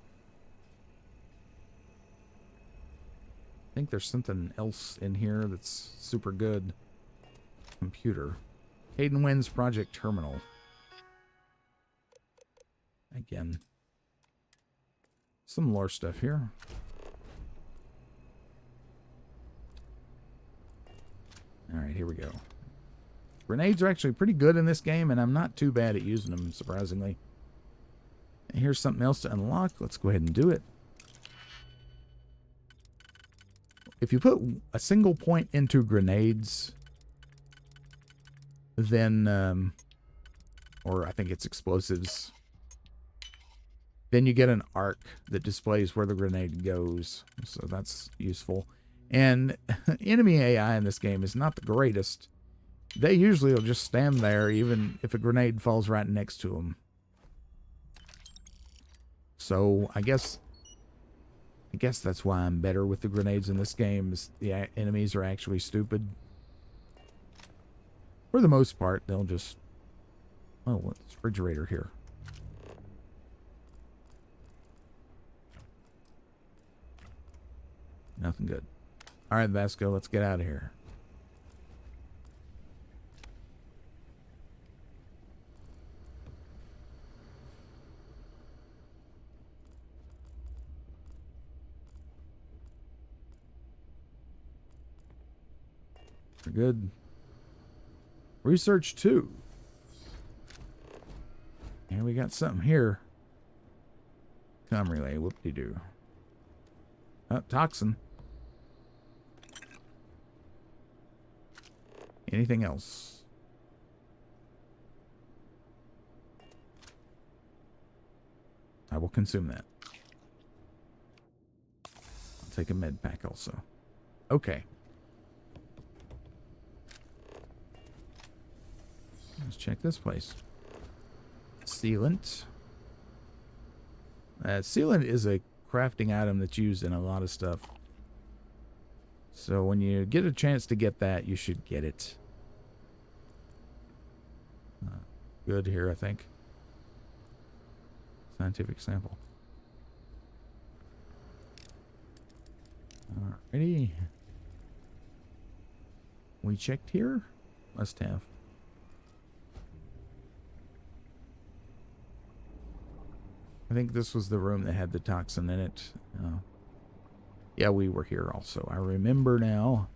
I think there's something else in here that's super good. Computer. Hayden Wynn's Project Terminal. Again. Some lore stuff here. Alright, here we go. Grenades are actually pretty good in this game, and I'm not too bad at using them, surprisingly. And here's something else to unlock. Let's go ahead and do it. If you put a single point into grenades, then, or I think it's explosives, then you get an arc that displays where the grenade goes. So that's useful. And enemy AI in this game is not the greatest. They usually will just stand there even if a grenade falls right next to them. So I guess that's why I'm better with the grenades in this game. Is the enemies are actually stupid. For the most part, they'll just... Oh, what's the refrigerator here? Nothing good. All right, Vasco, let's get out of here. We're good. Research 2. And we got something here. Com relay, whoop-de-doo. Oh, toxin. Anything else? I will consume that. I'll take a med pack also. Okay. Let's check this place. Sealant. Sealant is a crafting item that's used in a lot of stuff. So when you get a chance to get that, you should get it. Good here, I think. Scientific sample. Alrighty. We checked here? Must have. I think this was the room that had the toxin in it. Yeah, we were here also. I remember now.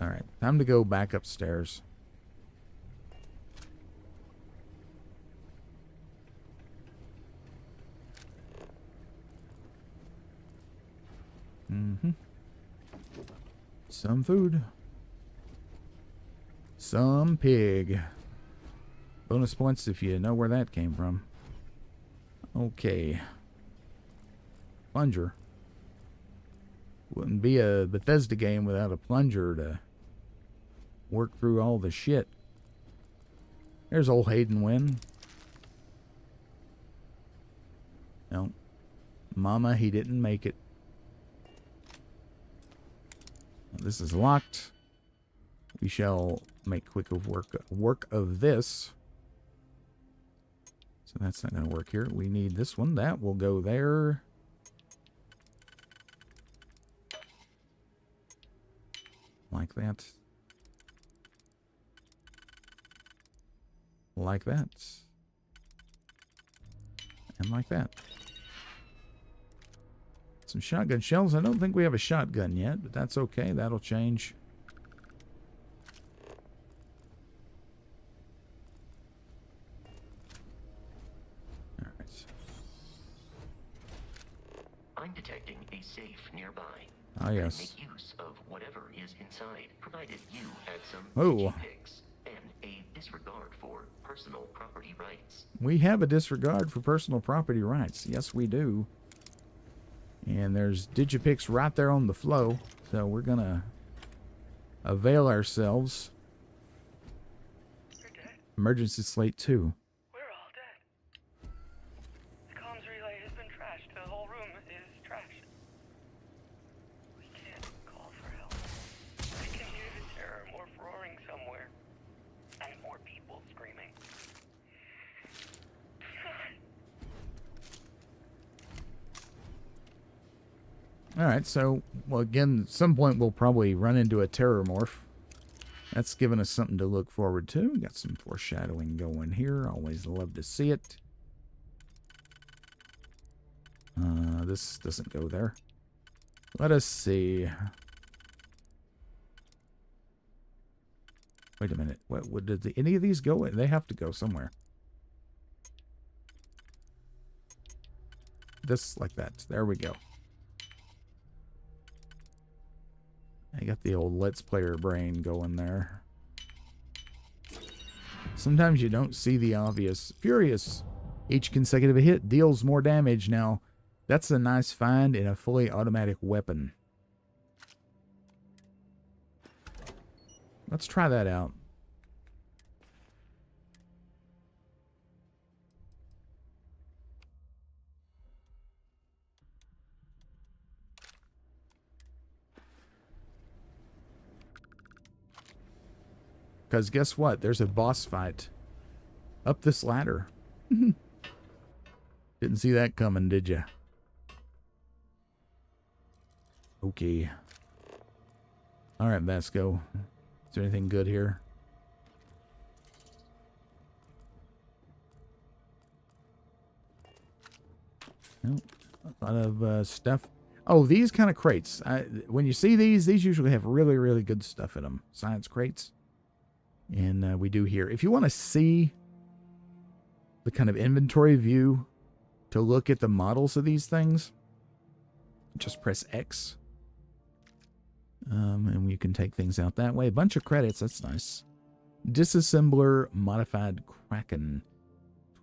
Alright, time to go back upstairs. Some food. Some pig. Bonus points if you know where that came from. Okay. Plunger. Wouldn't be a Bethesda game without a plunger to work through all the shit. There's old Hayden Wynn. No. Mama, he didn't make it. This is locked. We shall make quick of work of this. So that's not going to work here. We need this one. That will go there. Like that. Like that. And like that. Some shotgun shells. I don't think we have a shotgun yet, but that's okay. That'll change. All right. I'm detecting a safe nearby. Ah, yes. Make use of whatever is inside, provided you had some Oh. picks and a disregard for personal property rights. We have a disregard for personal property rights. Yes, we do. And there's digipicks right there on the flow. So we're going to avail ourselves. You're dead. Emergency slate 2. We're all dead. The comms relay has been trashed. The whole room is trashed. We can't call for help. I can hear the terror morph roaring somewhere. And more people screaming. Alright, so, well, again, at some point we'll probably run into a terror morph. That's given us something to look forward to. Got some foreshadowing going here. Always love to see it. This doesn't go there. Let us see. Wait a minute. What did any of these go in? They have to go somewhere. This, like that. There we go. I got the old Let's Player brain going there. Sometimes you don't see the obvious. Furious. Each consecutive hit deals more damage. Now, that's a nice find in a fully automatic weapon. Let's try that out. Because guess what? There's a boss fight up this ladder. Didn't see that coming, did ya? Okay. Alright, Vasco. Is there anything good here? Nope. A lot of stuff. Oh, these kind of crates. When you see these usually have really, really good stuff in them. Science crates. And we do here. If you want to see the kind of inventory view to look at the models of these things, just press X. And you can take things out that way. A bunch of credits. That's nice. Disassembler modified Kraken.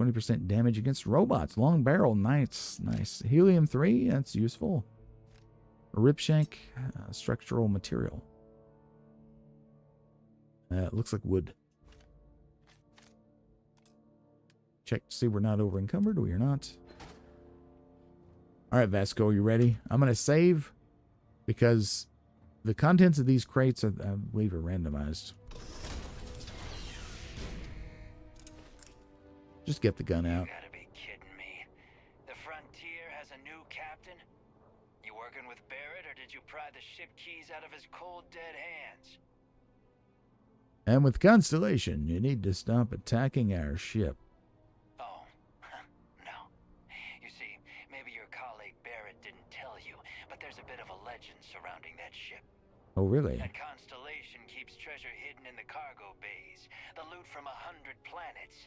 20% damage against robots. Long barrel. Nice. Nice. Helium-3. That's useful. Ripshank. Structural material. It looks like wood. Check to see we're not over encumbered. We are not. All right, Vasco, you ready? I'm going to save because the contents of these crates, I believe, are randomized. Just get the gun out. You gotta be kidding me. The Frontier has a new captain? You working with Barrett, or did you pry the ship keys out of his cold, dead hands? And with Constellation, you need to stop attacking our ship. Oh, no. You see, maybe your colleague Barrett didn't tell you, but there's a bit of a legend surrounding that ship. Oh, really? That Constellation keeps treasure hidden in the cargo bays, the loot from 100 planets,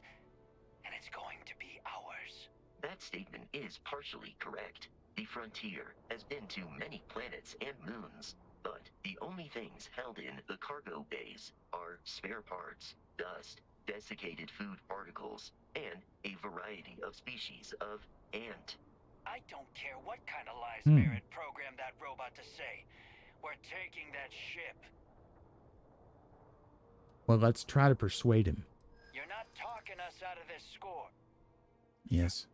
and it's going to be ours. That statement is partially correct. The Frontier has been to many planets and moons, but the only things held in the cargo bays are spare parts, dust, desiccated food particles, and a variety of species of ant. I don't care what kind of lies Barrett programmed that robot to say. We're taking that ship. Well, let's try to persuade him. You're not talking us out of this score. Yes.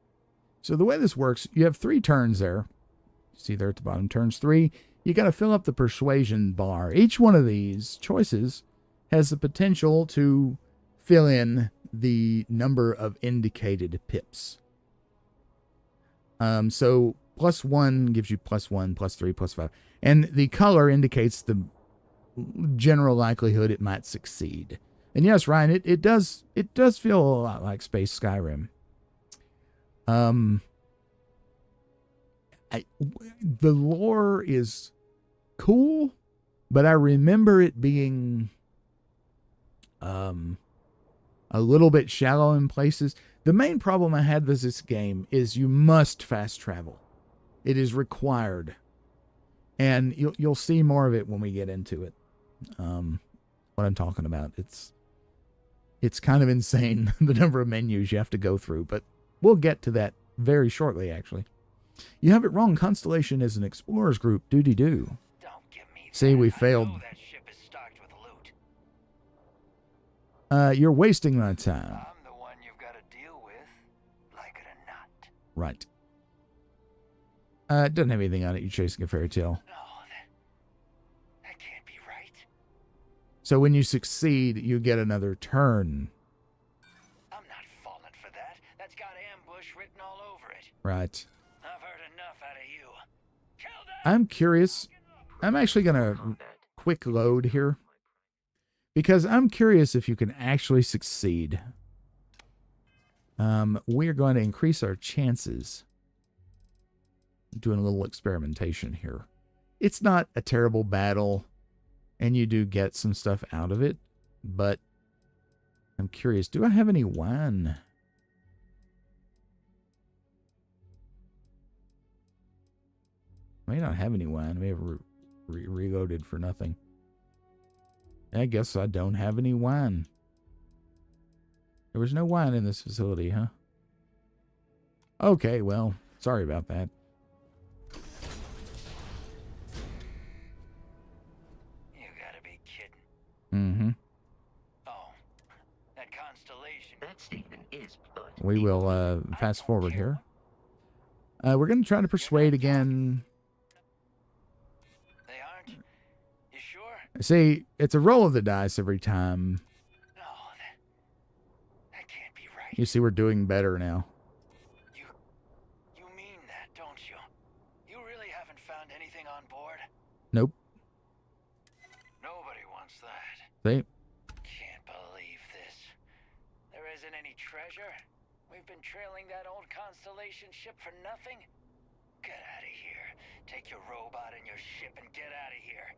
So the way this works, you have 3 turns there. See there at the bottom, turns 3. You got to fill up the persuasion bar. Each one of these choices has the potential to fill in the number of indicated pips. So +1 gives you +1, +3, +5. And the color indicates the general likelihood it might succeed. And yes, Ryan, it does feel a lot like Space Skyrim. The lore is cool, but I remember it being a little bit shallow in places. The main problem I had with this game is you must fast travel. It is required. And you'll see more of it when we get into it. What I'm talking about. It's kind of insane, the number of menus you have to go through, but we'll get to that very shortly, actually. You have it wrong. Constellation is an explorers group. Doody-doo. Don't give me that. See, we I failed. know that ship is stocked with loot. You're wasting my time. I'm the one you've got to deal with, like it or not. Right. It doesn't have anything on it. You're chasing a fairy tale. No, that can't be right. So when you succeed, you get another turn. I'm not falling for that. That's got ambush written all over it. Right. I've heard enough out of you. Kill that! I'm curious. I'm actually going to quick load here. Because I'm curious if you can actually succeed. We're going to increase our chances. Doing a little experimentation here. It's not a terrible battle. And you do get some stuff out of it. But I'm curious. Do I have any wine? I may not have any wine. I may have reloaded for nothing. I guess I don't have any wine. There was no wine in this facility, huh? Okay, well, sorry about that. You gotta be kidding. Mm-hmm. Oh, that Constellation. That statement is but We will fast forward here. We're going to try to persuade again. They aren't? You sure? See, it's a roll of the dice every time. No, that can't be right. You see, we're doing better now. You mean that, don't you? You really haven't found anything on board? Nope. Nobody wants that. See? Can't believe this. There isn't any treasure? We've been trailing that old Constellation ship for nothing? Get out of here. Take your robot and your ship and get out of here.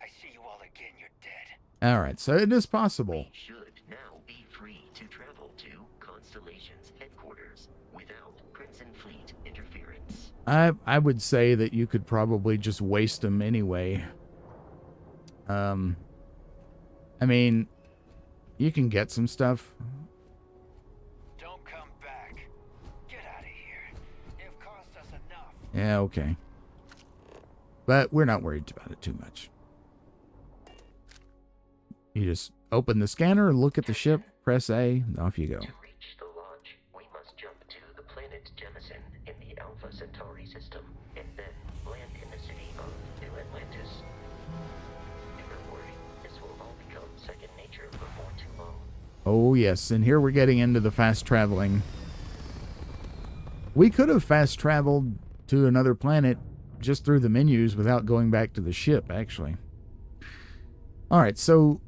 I see you all again, you're dead. All right, so it is possible. We should now be free to travel to Constellation's headquarters without Crimson Fleet interference. I would say that you could probably just waste them anyway. I mean, you can get some stuff. Don't come back. Get out of here. You've cost us enough. Yeah, okay. But we're not worried about it too much. You just open the scanner, look at the ship, press A, and off you go. To reach the launch, we must jump to the planet Jemison in the Alpha Centauri system, and then land in the city of New Atlantis. Do not worry, this will all become second nature before too long. Oh, yes, and here we're getting into the fast traveling. We could have fast traveled to another planet just through the menus without going back to the ship, actually. All right, so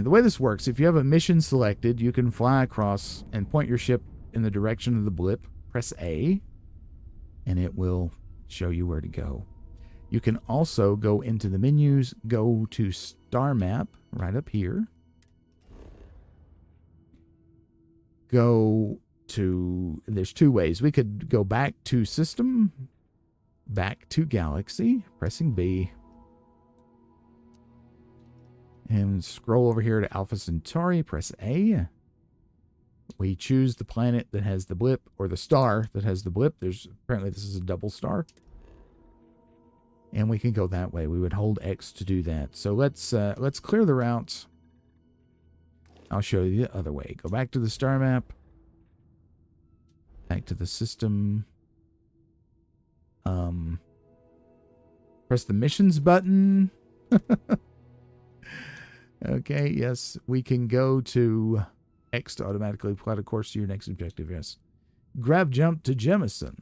the way this works, if you have a mission selected, you can fly across and point your ship in the direction of the blip. Press A, and it will show you where to go. You can also go into the menus, go to Star Map, right up here. Go to, there's two ways. We could go back to System, back to Galaxy, pressing B. And scroll over here to Alpha Centauri, press A. We choose the planet that has the blip, or the star that has the blip. Apparently this is a double star. And we can go that way. We would hold X to do that. So let's clear the route. I'll show you the other way. Go back to the star map. Back to the system. Press the missions button. Okay, yes, we can go to X to automatically plot a course to your next objective, yes. Grab jump to Jemison.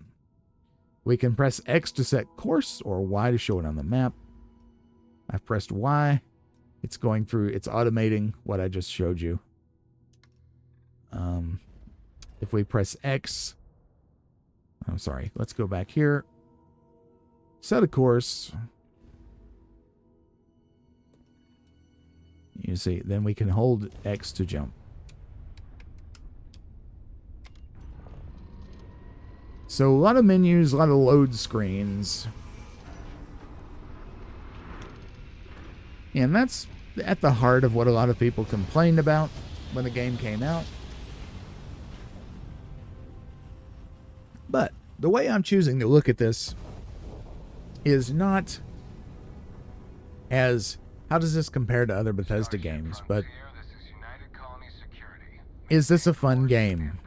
We can press X to set course or Y to show it on the map. I've pressed Y. It's going through, it's automating what I just showed you. If we press X, I'm sorry, let's go back here. Set a course. You see, then we can hold X to jump. So a lot of menus, a lot of load screens. And that's at the heart of what a lot of people complained about when the game came out. But the way I'm choosing to look at this is not as, how does this compare to other Bethesda games, but is this a fun game?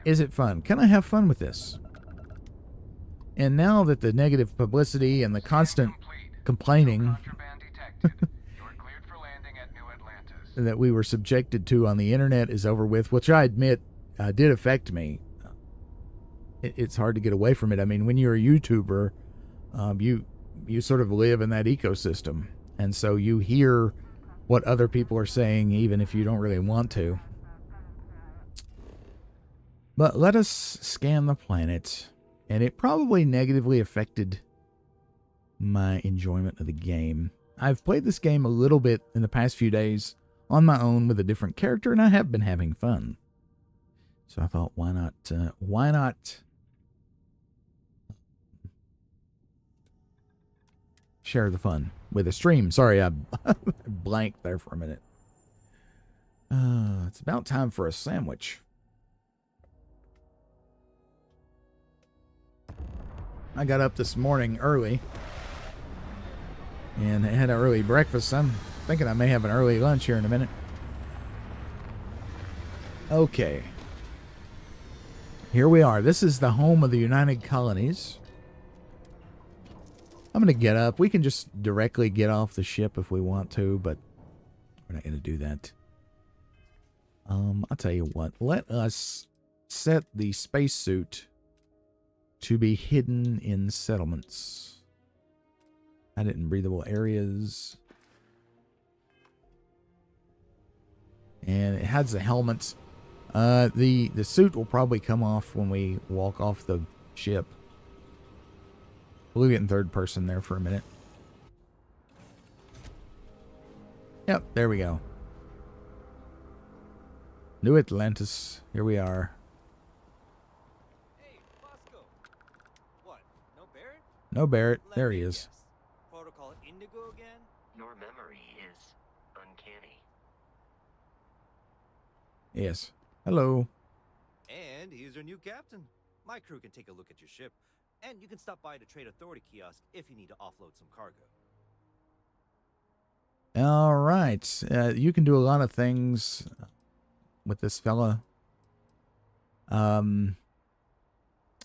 Is it fun? Can I have fun with this? And now that the negative publicity and the constant complaining that we were subjected to on the internet is over with, which I admit did affect me. It's hard to get away from it. I mean, when you're a YouTuber, you sort of live in that ecosystem. And so you hear what other people are saying, even if you don't really want to. But let us scan the planet. And it probably negatively affected my enjoyment of the game. I've played this game a little bit in the past few days on my own with a different character, and I have been having fun. So I thought, why not share the fun with a stream? Sorry, I blanked there for a minute. It's about time for a sandwich. I got up this morning early and I had an early breakfast. I'm thinking I may have an early lunch here in a minute. Okay. Here we are. This is the home of the United Colonies. I'm going to get up. We can just directly get off the ship if we want to, but we're not going to do that. I'll tell you what. Let us set the spacesuit to be hidden in settlements. Hide in breathable areas. And it has a helmet. The suit will probably come off when we walk off the ship. We'll get in third person there for a minute. Yep, there we go. New Atlantis. Here we are. Hey, Bosco. What? No Barrett? No Barrett. Let There me he is. guess. Protocol Indigo again? Your memory is uncanny. Yes. Hello. And he's our new captain. My crew can take a look at your ship, and you can stop by the Trade Authority kiosk if you need to offload some cargo. All right. You can do a lot of things with this fella.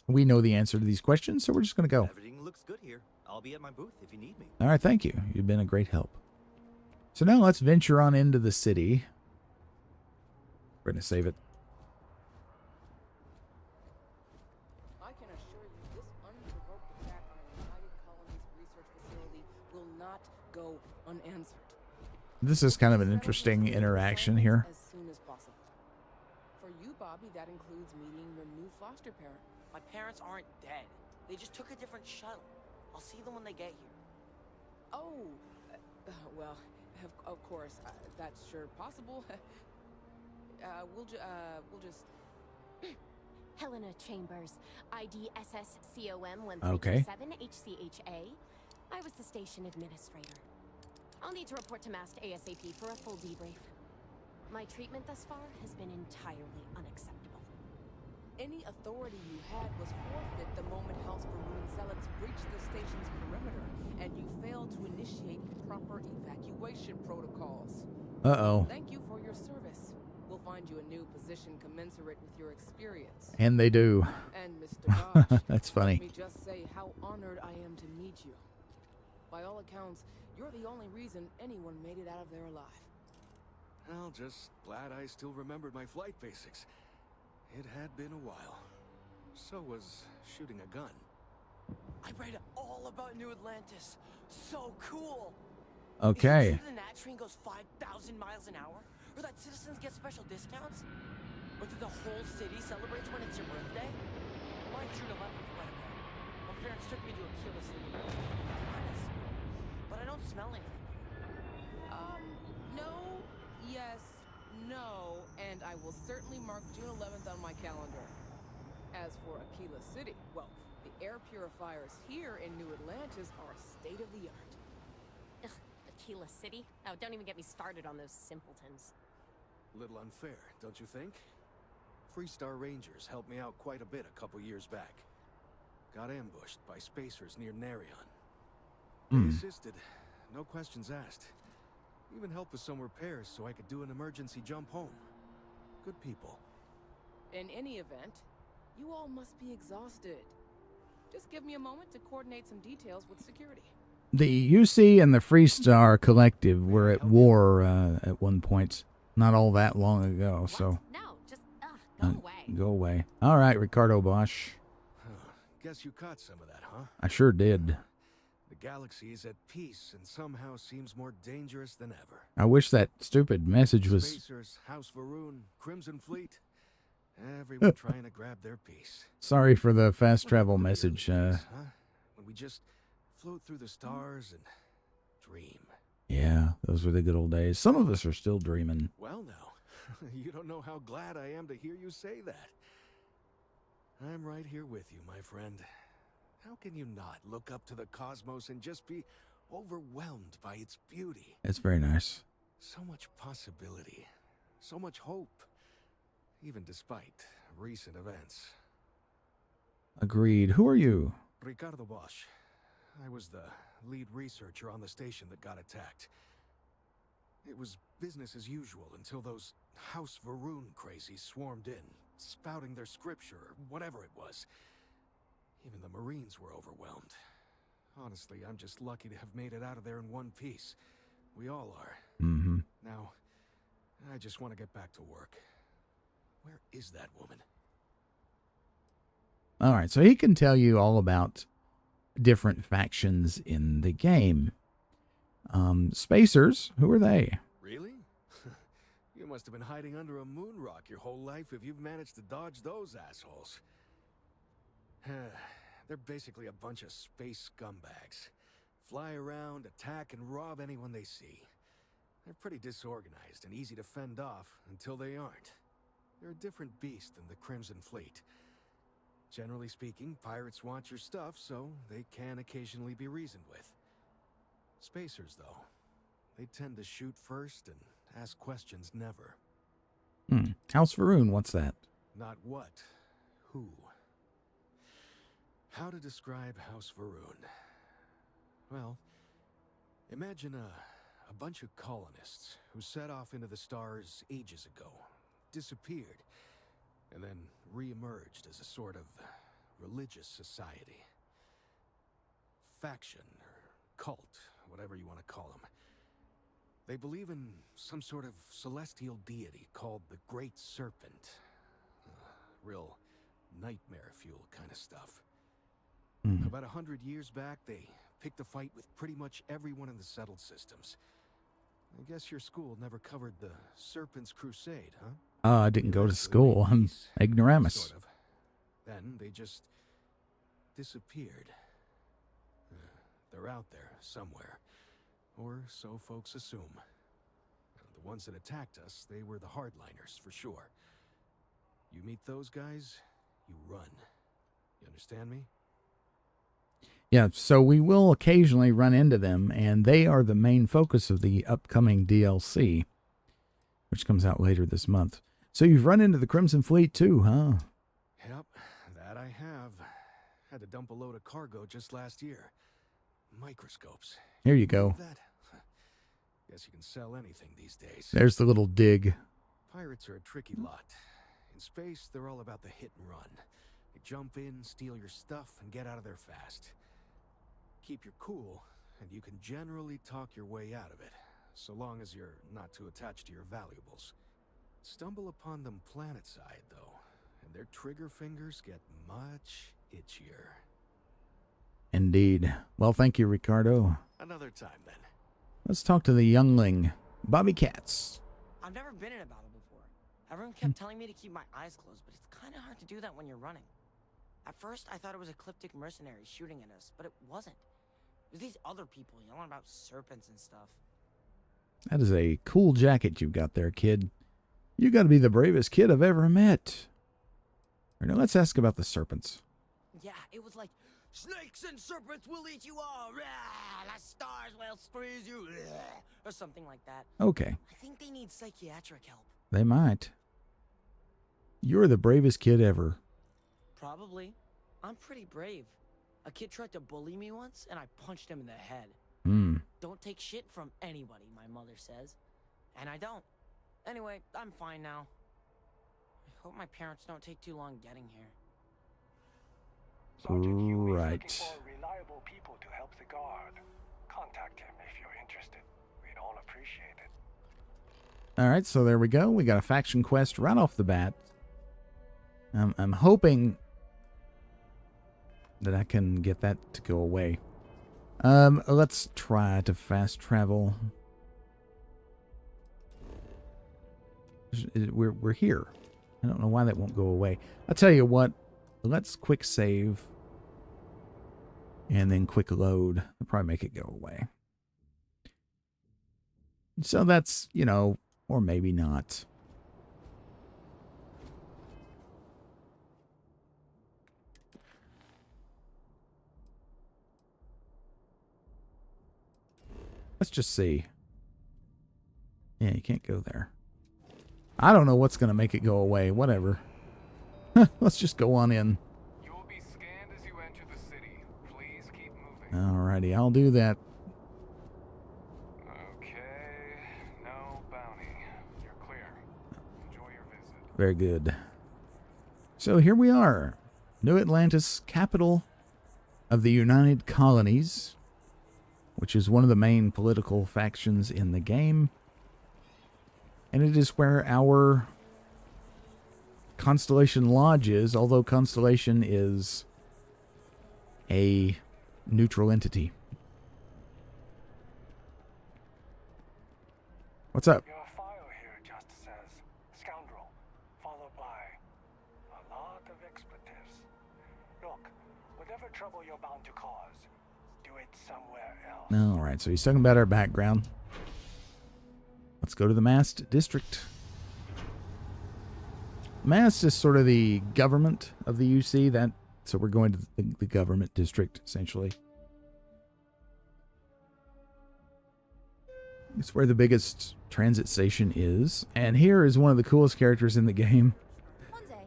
We know the answer to these questions, so we're just going to go. Everything looks good here. I'll be at my booth if you need me. All right, thank you. You've been a great help. So now let's venture on into the city. We're going to save it. I can assure you this unprovoked attack on a United Colonies research facility will not go unanswered. This is kind of an interesting interaction here. As soon as possible. For you, Bobby, that includes meeting your new foster parent. My parents aren't dead. They just took a different shuttle. I'll see them when they get here. Oh, well, of course, that's sure possible. We'll just. Helena Chambers, ID SSCOM Okay. 1327 HCHA. I was the station administrator. I'll need to report to Mast ASAP for a full debrief. My treatment thus far has been entirely unacceptable. Any authority you had was forfeit the moment House Varun zealots breached the station's perimeter, and you failed to initiate proper evacuation protocols. Uh-oh. Thank you for your service. We'll find you a new position commensurate with your experience. And they do. And Mr. Gosh, That's funny. let me just say how honored I am to meet you. By all accounts, you're the only reason anyone made it out of there alive. Well, just glad I still remembered my flight basics. It had been a while. So was shooting a gun. I read all about New Atlantis. So cool. Okay. Is it true the Nat train goes 5,000 miles an hour? Or that citizens get special discounts? Or that the whole city celebrates when it's your birthday? Mine June 11th, by the way. My parents took me to a Kila City. But I don't smell anything. No, yes, no, and I will certainly mark June 11th on my calendar. As for Aquila City, well, the air purifiers here in New Atlantis are state of the art. Ugh, Aquila City? Oh, don't even get me started on those simpletons. Little unfair, don't you think? Freestar Rangers helped me out quite a bit a couple years back. Got ambushed by spacers near Narion. They assisted, no questions asked. Even helped with some repairs so I could do an emergency jump home. Good people. In any event, you all must be exhausted. Just give me a moment to coordinate some details with security. The UC and the Freestar Collective were at war at one point, not all that long ago, so... No, just, go away. Go away. All right, Ricardo Bosch. Guess you caught some of that, huh? I sure did. The galaxy is at peace and somehow seems more dangerous than ever. I wish that stupid message was... Spacers, House Varun, Crimson Fleet. Everyone trying to grab their piece. Sorry for the fast travel message. When we just float through the stars and dream. Yeah, those were the good old days. Some of us are still dreaming. Well, now, you don't know how glad I am to hear you say that. I'm right here with you, my friend. How can you not look up to the cosmos and just be overwhelmed by its beauty? It's very nice. So much possibility, so much hope, even despite recent events. Agreed. Who are you? Ricardo Bosch. I was the lead researcher on the station that got attacked. It was business as usual until those House Varun crazies swarmed in, spouting their scripture or whatever it was. Even the Marines were overwhelmed. Honestly, I'm just lucky to have made it out of there in one piece. We all are. Mm-hmm. Now, I just want to get back to work. Where is that woman? All right, so he can tell you all about different factions in the game. Spacers, who are they? Really? You must have been hiding under a moon rock your whole life if you've managed to dodge those assholes. They're basically a bunch of space scumbags. Fly around, attack, and rob anyone they see. They're pretty disorganized and easy to fend off until they aren't. They're a different beast than the Crimson Fleet. Generally speaking, pirates want your stuff, so they can occasionally be reasoned with. Spacers, though, they tend to shoot first and ask questions never. House Varun, what's that? Not what, who. How to describe House Varun? Well, imagine a bunch of colonists who set off into the stars ages ago, disappeared, and then re-emerged as a sort of religious society. Faction, or cult, whatever you want to call them. They believe in some sort of celestial deity called the Great Serpent. Real nightmare fuel kind of stuff. About 100 years back, they picked a fight with pretty much everyone in the settled systems. I guess your school never covered the Serpent's Crusade, huh? I didn't go to school. I'm ignoramus. Sort of. Then they just disappeared. They're out there somewhere. Or so folks assume. The ones that attacked us, they were the hardliners, for sure. You meet those guys, you run. You understand me? Yeah, so we will occasionally run into them, and they are the main focus of the upcoming DLC, which comes out later this month. So you've run into the Crimson Fleet too, huh? Yep, that I have. Had to dump a load of cargo just last year. Microscopes. Here you go. That? Guess you can sell anything these days. There's the little dig. Pirates are a tricky lot. In space, they're all about the hit and run. They jump in, steal your stuff, and get out of there fast. Keep your cool, and you can generally talk your way out of it, so long as you're not too attached to your valuables. Stumble upon them planetside, though, and their trigger fingers get much itchier. Indeed. Well, thank you, Ricardo. Another time, then. Let's talk to the youngling, Bobby Katz. I've never been in a battle before. Everyone kept telling me to keep my eyes closed, but it's kind of hard to do that when you're running. At first, I thought it was ecliptic mercenaries shooting at us, but it wasn't. It was these other people yelling about serpents and stuff. That is a cool jacket you've got there, kid. You got to be the bravest kid I've ever met. Now let's ask about the serpents. Yeah, it was like, snakes and serpents will eat you all. Rah, the stars will squeeze you. Rah, or something like that. Okay. I think they need psychiatric help. They might. You're the bravest kid ever. Probably. I'm pretty brave. A kid tried to bully me once, and I punched him in the head. Don't take shit from anybody, my mother says. And I don't. Anyway, I'm fine now. I hope my parents don't take too long getting here. Sergeant Huey is Right. looking for reliable people to help the guard. Contact him if you're interested. We'd all appreciate it. All right, so there we go. We got a faction quest right off the bat. I'm hoping that I can get that to go away. Let's try to fast travel. We're here. I don't know why that won't go away. I'll tell you what. Let's quick save. And then quick load. That'll probably make it go away. So that's, you know, or maybe not. Let's just see. Yeah, you can't go there. I don't know what's going to make it go away. Whatever. Let's just go on in. You will be scanned as you enter the city. Please keep moving. Alrighty, I'll do that. Okay. No bounty. You're clear. Enjoy your visit. Very good. So here we are. New Atlantis, capital of the United Colonies, which is one of the main political factions in the game. And it is where our Constellation Lodge is, although Constellation is a neutral entity. What's up? Your file here just says scoundrel, followed by a lot of expletives. Look, with whatever trouble you're bound to cause, do it somewhere else. All right, so he's talking about our background. Let's go to the Mast District. Mast is sort of the government of the UC. So we're going to the government district, essentially. It's where the biggest transit station is. And here is one of the coolest characters in the game. One day,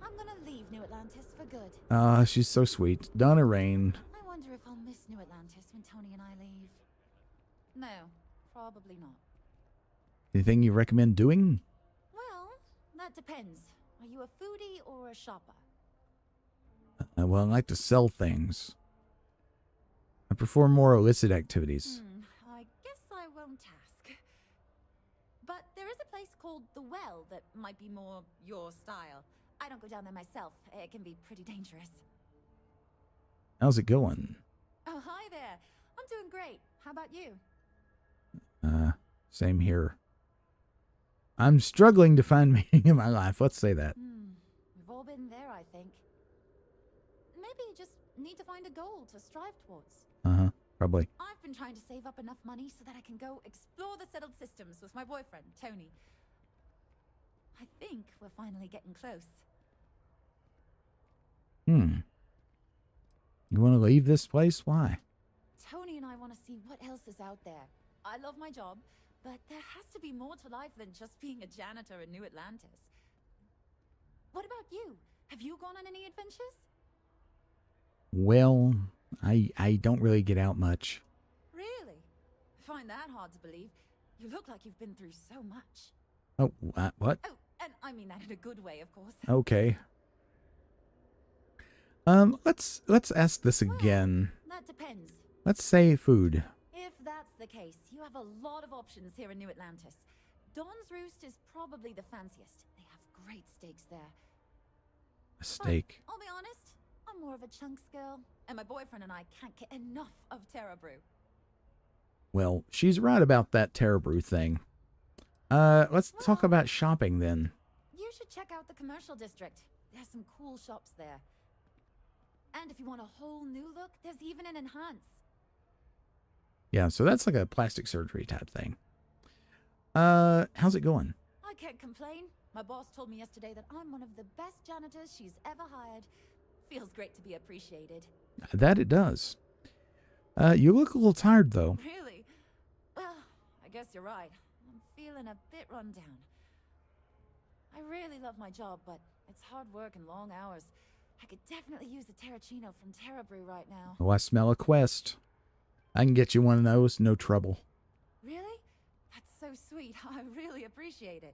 I'm gonna leave New Atlantis for good. She's so sweet. Donna Rain. I wonder if I'll miss New Atlantis when Tony and I leave. No, probably not. Anything you recommend doing? Well, that depends. Are you a foodie or a shopper? Well, I like to sell things. I perform more illicit activities. I guess I won't ask. But there is a place called The Well that might be more your style. I don't go down there myself. It can be pretty dangerous. How's it going? Oh, hi there. I'm doing great. How about you? Same here. I'm struggling to find meaning in my life. Let's say that. We've all been there, I think. Maybe you just need to find a goal to strive towards. Probably. I've been trying to save up enough money so that I can go explore the settled systems with my boyfriend, Tony. I think we're finally getting close. You want to leave this place? Why? Tony and I want to see what else is out there. I love my job, but there has to be more to life than just being a janitor in New Atlantis. What about you? Have you gone on any adventures? Well, I don't really get out much. Really? I find that hard to believe. You look like you've been through so much. Oh, what? Oh, and I mean that in a good way, of course. Okay. Let's ask this again. That depends. Let's say food. If that's the case, you have a lot of options here in New Atlantis. Dawn's Roost is probably the fanciest. They have great steaks there. A steak. But I'll be honest, I'm more of a chunks girl, and my boyfriend and I can't get enough of Terra Brew. Well, she's right about that Terra Brew thing. Let's talk about shopping then. You should check out the commercial district. There's some cool shops there. And if you want a whole new look, there's even an enhance. Yeah, so that's like a plastic surgery type thing. How's it going? I can't complain. My boss told me yesterday that I'm one of the best janitors she's ever hired. Feels great to be appreciated. That it does. You look a little tired though. Really? Well, I guess you're right. I'm feeling a bit run down. I really love my job, but it's hard work and long hours. I could definitely use a Terracino from Terra Brew right now. Oh, I smell a quest. I can get you one of those, no trouble. Really? That's so sweet. I really appreciate it.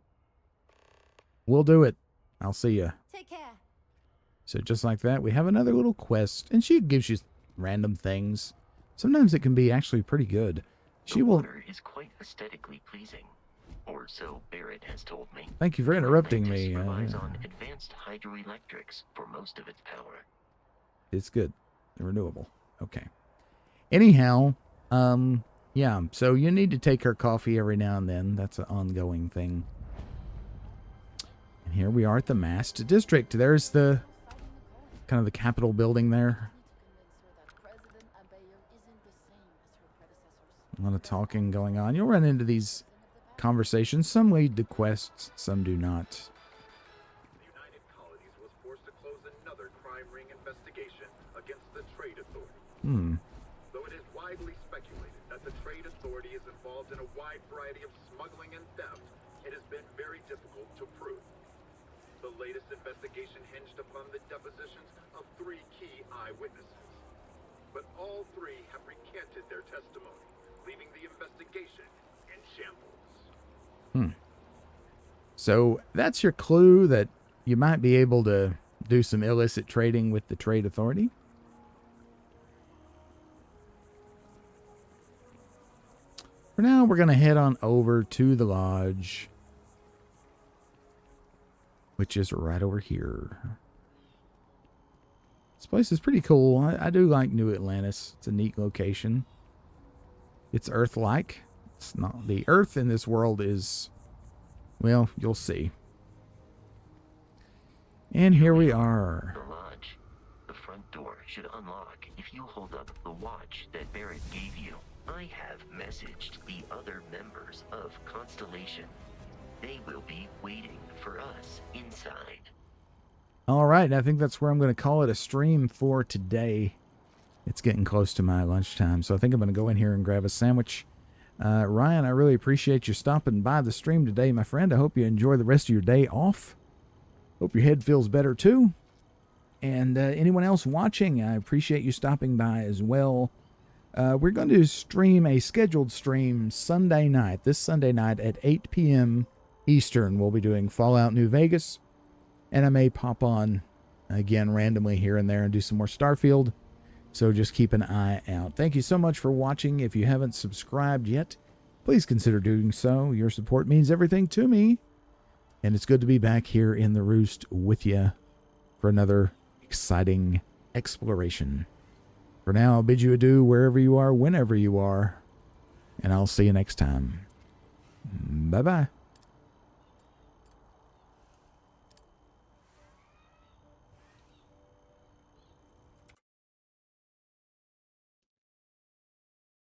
We'll do it. I'll see you. Take care. So just like that, we have another little quest, and she gives you random things. Sometimes it can be actually pretty good. The water is quite aesthetically pleasing, or so Barrett has told me. Thank you for interrupting me. Relies on advanced hydroelectrics for most of its power. It's good. Renewable. Okay. Anyhow, yeah, so you need to take her coffee every now and then. That's an ongoing thing. And here we are at the Mast District. There's the kind of the Capitol building there. A lot of talking going on. You'll run into these conversations. Some lead to quests, some do not. The United Colonies was forced to close another crime ring investigation against the Trade Authority. Though it is widely speculated that the Trade Authority is involved in a wide variety of smuggling and theft, it has been very difficult to prove. The latest investigation hinged upon the depositions of 3 key eyewitnesses. But all 3 have recanted their testimony, leaving the investigation in shambles. So that's your clue that you might be able to do some illicit trading with the Trade Authority. For now, we're going to head on over to the lodge, which is right over here. This place is pretty cool. I do like New Atlantis. It's a neat location. It's Earth-like. It's not. The Earth in this world is, well, you'll see. And here we are. The lodge. The front door should unlock if you hold up the watch that Barrett gave you. I have messaged the other members of Constellation. They will be waiting for us inside. All right, I think that's where I'm going to call it a stream for today. It's getting close to my lunchtime, so I think I'm going to go in here and grab a sandwich. Ryan, I really appreciate you stopping by the stream today, my friend. I hope you enjoy the rest of your day off. Hope your head feels better, too. And anyone else watching, I appreciate you stopping by as well. We're going to stream a scheduled stream Sunday night. This Sunday night at 8 p.m. Eastern. We'll be doing Fallout New Vegas. And I may pop on again randomly here and there and do some more Starfield. So just keep an eye out. Thank you so much for watching. If you haven't subscribed yet, please consider doing so. Your support means everything to me. And it's good to be back here in the Roost with you for another exciting exploration. For now, I'll bid you adieu wherever you are, whenever you are. And I'll see you next time. Bye-bye.